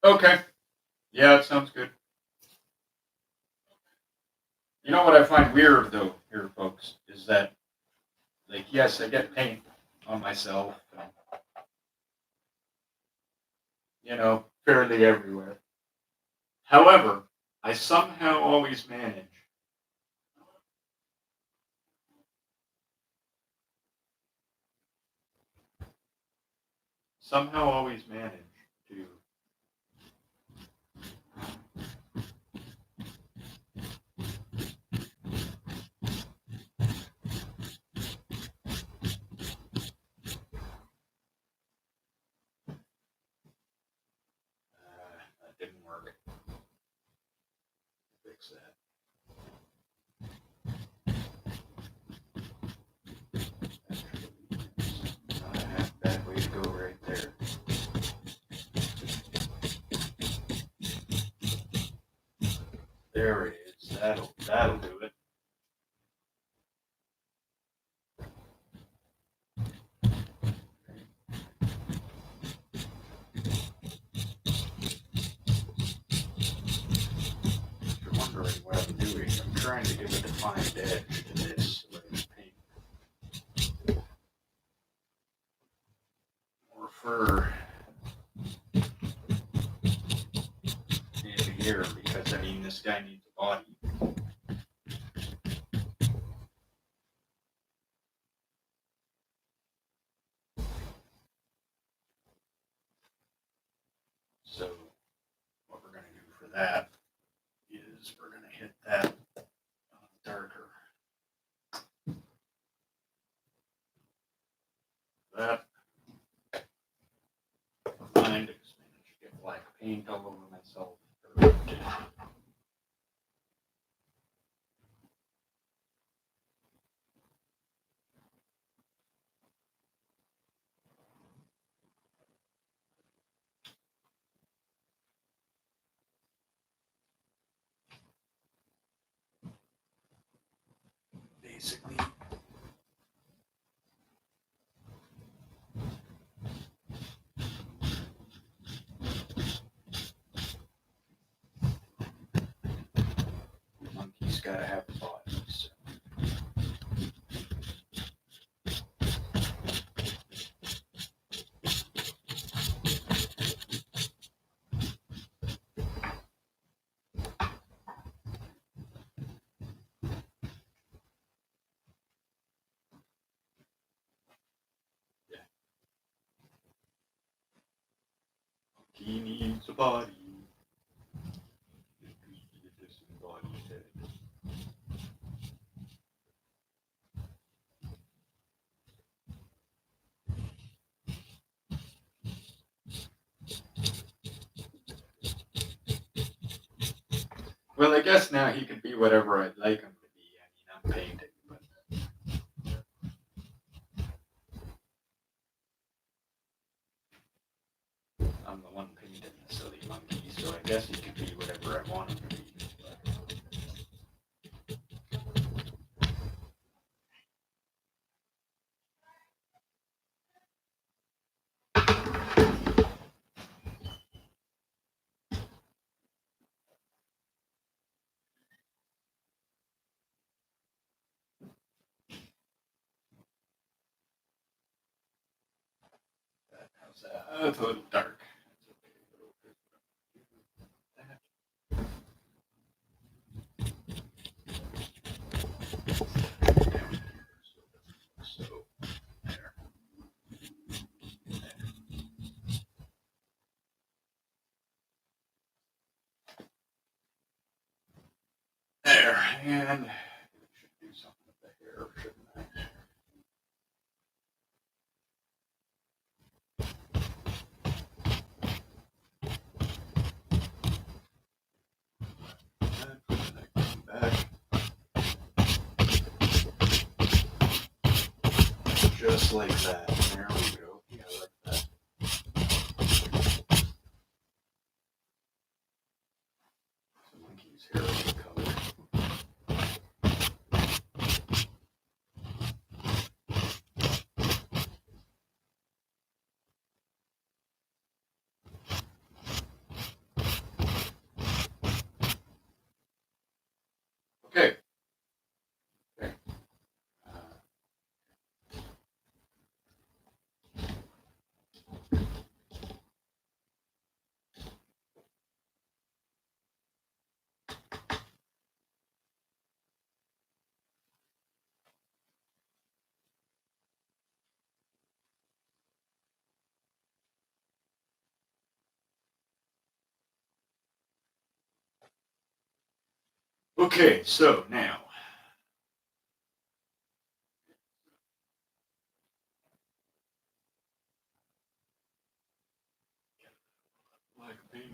Okay. Yeah, it sounds good. You know what I find weird though here, folks, is that, like, yes, I get paint on myself, and, fairly everywhere. However, I somehow always manage to that didn't work. Fix that. That way to go right there. There it is. That'll do it. If you're wondering what I'm doing, I'm trying to give a defined edge to this paint. More fur in here because this guy needs a body. So what we're going to do for that is we're going to hit that darker. That. Mind, I just managed to get black paint all over myself. Basically, monkey's got to have a body. So. He needs a body. Well, I guess now he could be whatever I'd like him to be. I'm painting, but I'm the one painting the silly monkey, so I guess he could be whatever I want him to be. How's that? It's a little dark. So there. There. And should do something with the hair, shouldn't I? Back. Just like that. There we go. Yeah, like that. The monkey's hair is colored. Okay. Okay. Okay, so now. Black paint.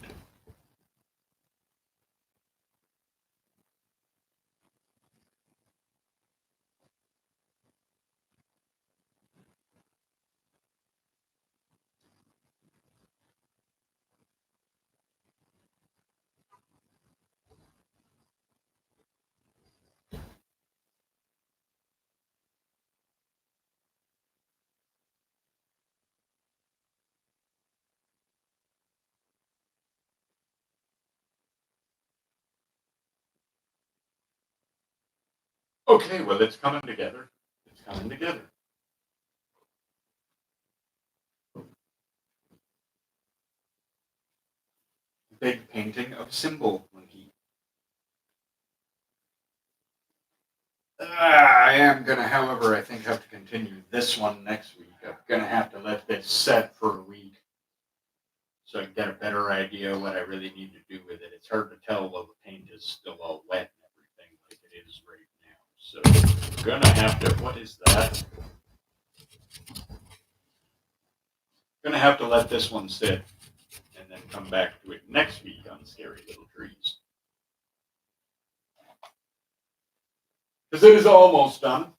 Okay, well, it's coming together. It's coming together. Big painting of Symbol Monkey. I am going to, however, I think have to continue this one next week. I'm going to have to let this set for a week so I can get a better idea of what I really need to do with it. It's hard to tell while the paint is still all wet and everything like it is right now. So I'm going to have to, what is that? Going to have to let this one sit and then come back to it next week on Scary Little Trees. Because it is almost done.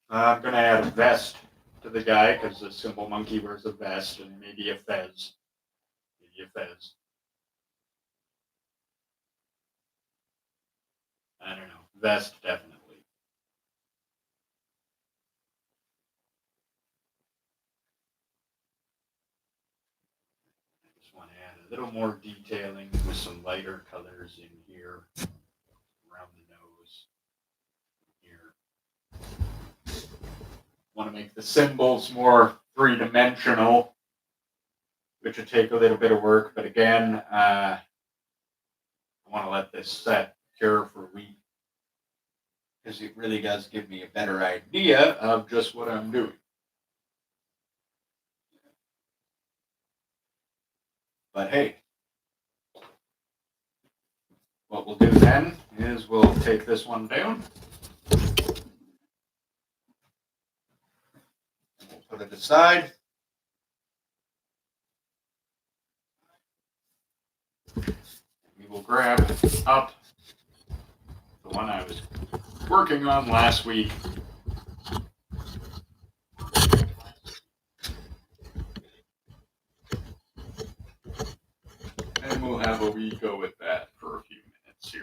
I'm going to add a vest to the guy because the Symbol Monkey wears a vest and maybe a fez. Maybe a fez. I don't know. Vest, definitely. I just want to add a little more detailing with some lighter colors in here. Around the nose. Here. Want to make the symbols more three-dimensional, which would take a little bit of work. But again, I want to let this set cure for a week because it really does give me a better idea of just what I'm doing. But hey, what we'll do then is we'll take this one down. We'll put it aside. We will grab up the one I was working on last week. And we'll have a wee go at that for a few minutes here.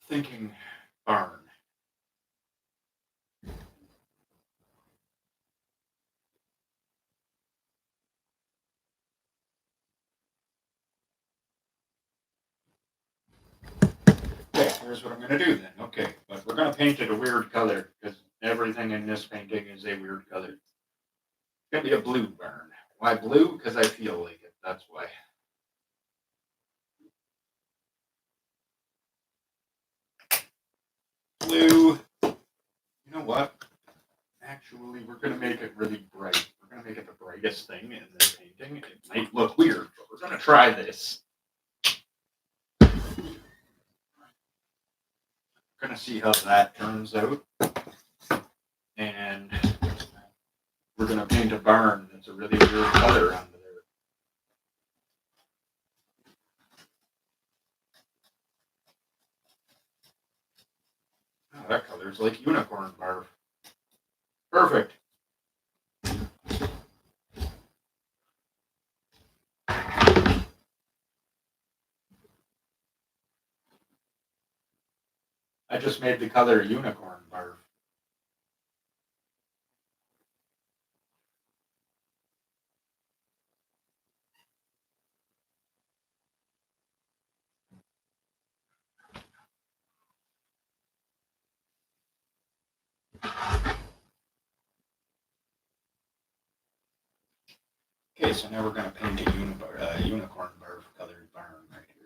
Thinking barn. Okay, here's what I'm going to do then. Okay, but we're going to paint it a weird color because everything in this painting is a weird color. It's going to be a blue burn. Why blue? Because I feel like it. That's why. Blue. You know what? Actually, we're going to make it really bright. We're going to make it the brightest thing in this painting. It might look weird, but we're going to try this. We're going to see how that turns out. And we're going to paint a barn that's a really weird color onto there. Oh, that color's like unicorn barf. Perfect. I just made the color unicorn barf. Okay, so now we're going to paint a unicorn barf colored barn right here.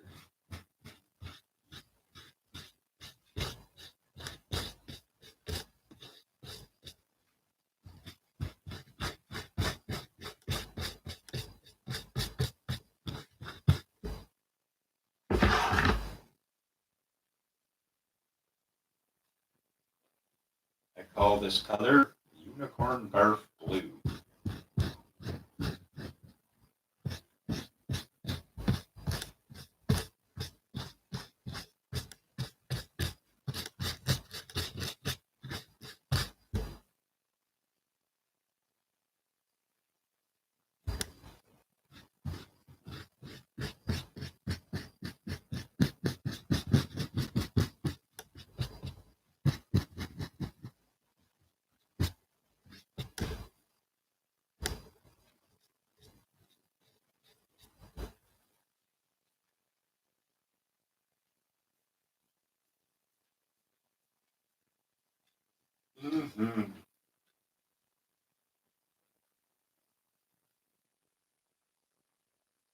I call this color unicorn barf blue. Mm-hmm.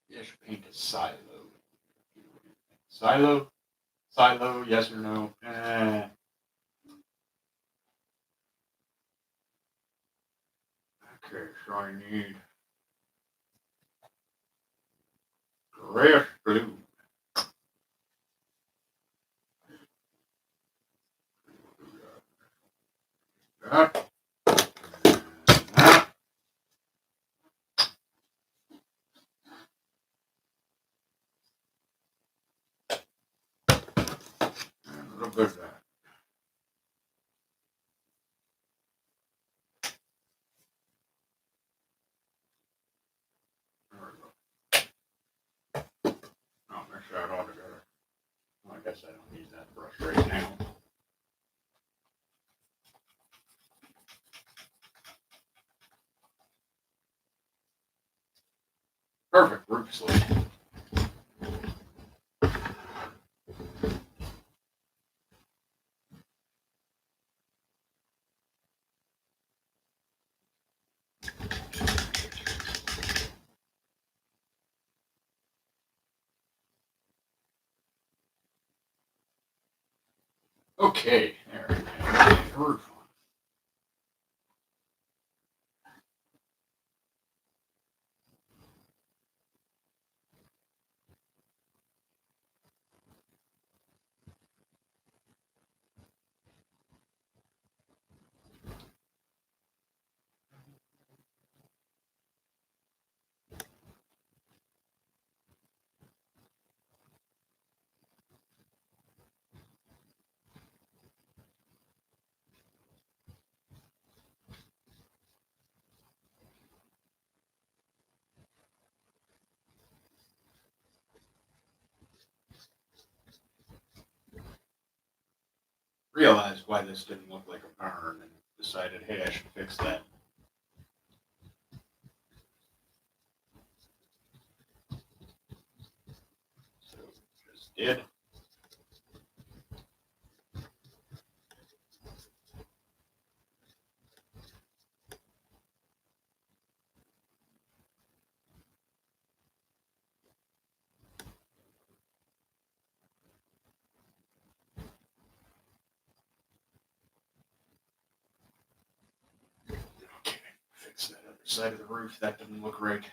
Yeah, I should paint a silo. Silo? Silo, yes or no? Okay, so I need grass blue. That. That. And a little bit of that. There we go. I'll mix that all together. Well, I guess I don't need that brush right now. Perfect, roof slate. Okay, there we go. Roof. Realized why this didn't look like a barn and decided, hey, I should fix that. So just did. side of the roof. That didn't look right.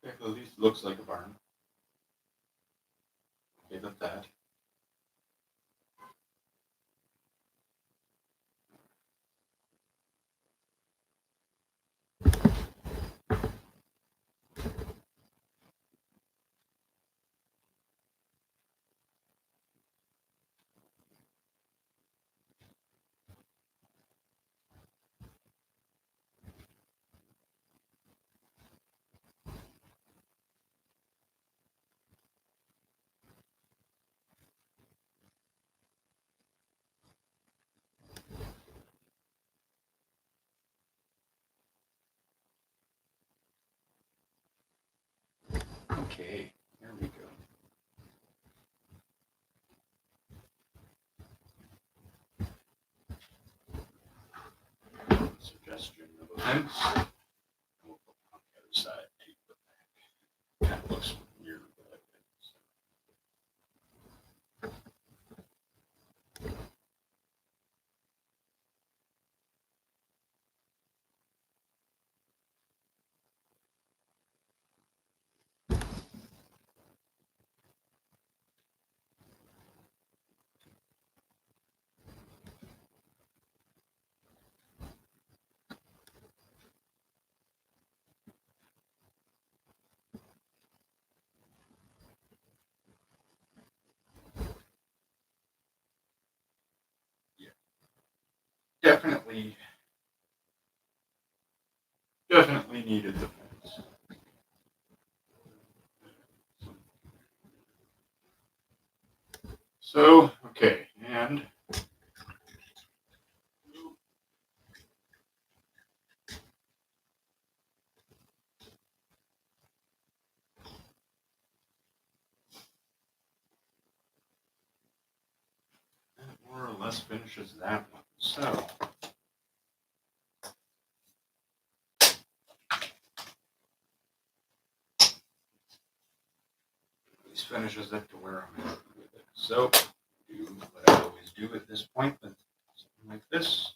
Okay. At least looks like a barn. Okay, that's that. Okay, here we go. Suggestion of a fence. We'll put it on the other side. Kind of looks weird, but I think so. Definitely needed the fence. So, okay, and that more or less finishes that one. So, at least finishes it to where I'm happy with it. So, do what I always do at this point, but something like this.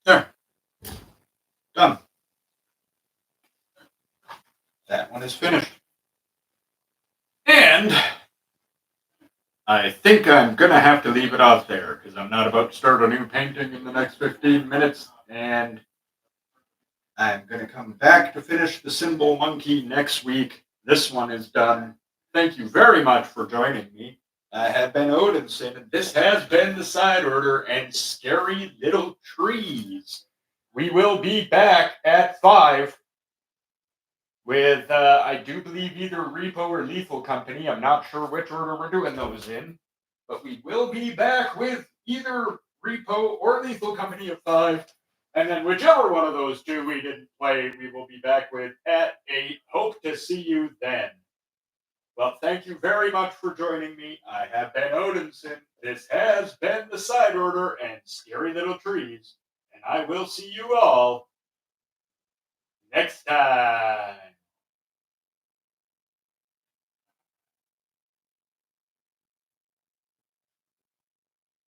There, done. That one is finished. And I think I'm going to have to leave it off there because I'm not about to start a new painting in the next 15 minutes. And I'm going to come back to finish the Symbol Monkey next week. This one is done. Thank you very much for joining me. I have been Odinson, and this has been the Side Order and Scary Little Trees. We will be back at 5 with, I do believe, either Repo or Lethal Company. I'm not sure which order we're doing those in, but we will be back with either Repo or Lethal Company at 5. And then whichever one of those two we didn't play, we will be back with at 8. Hope to see you then. Well, thank you very much for joining me. I have been Odinson. This has been the Side Order and Scary Little Trees. And I will see you all next time.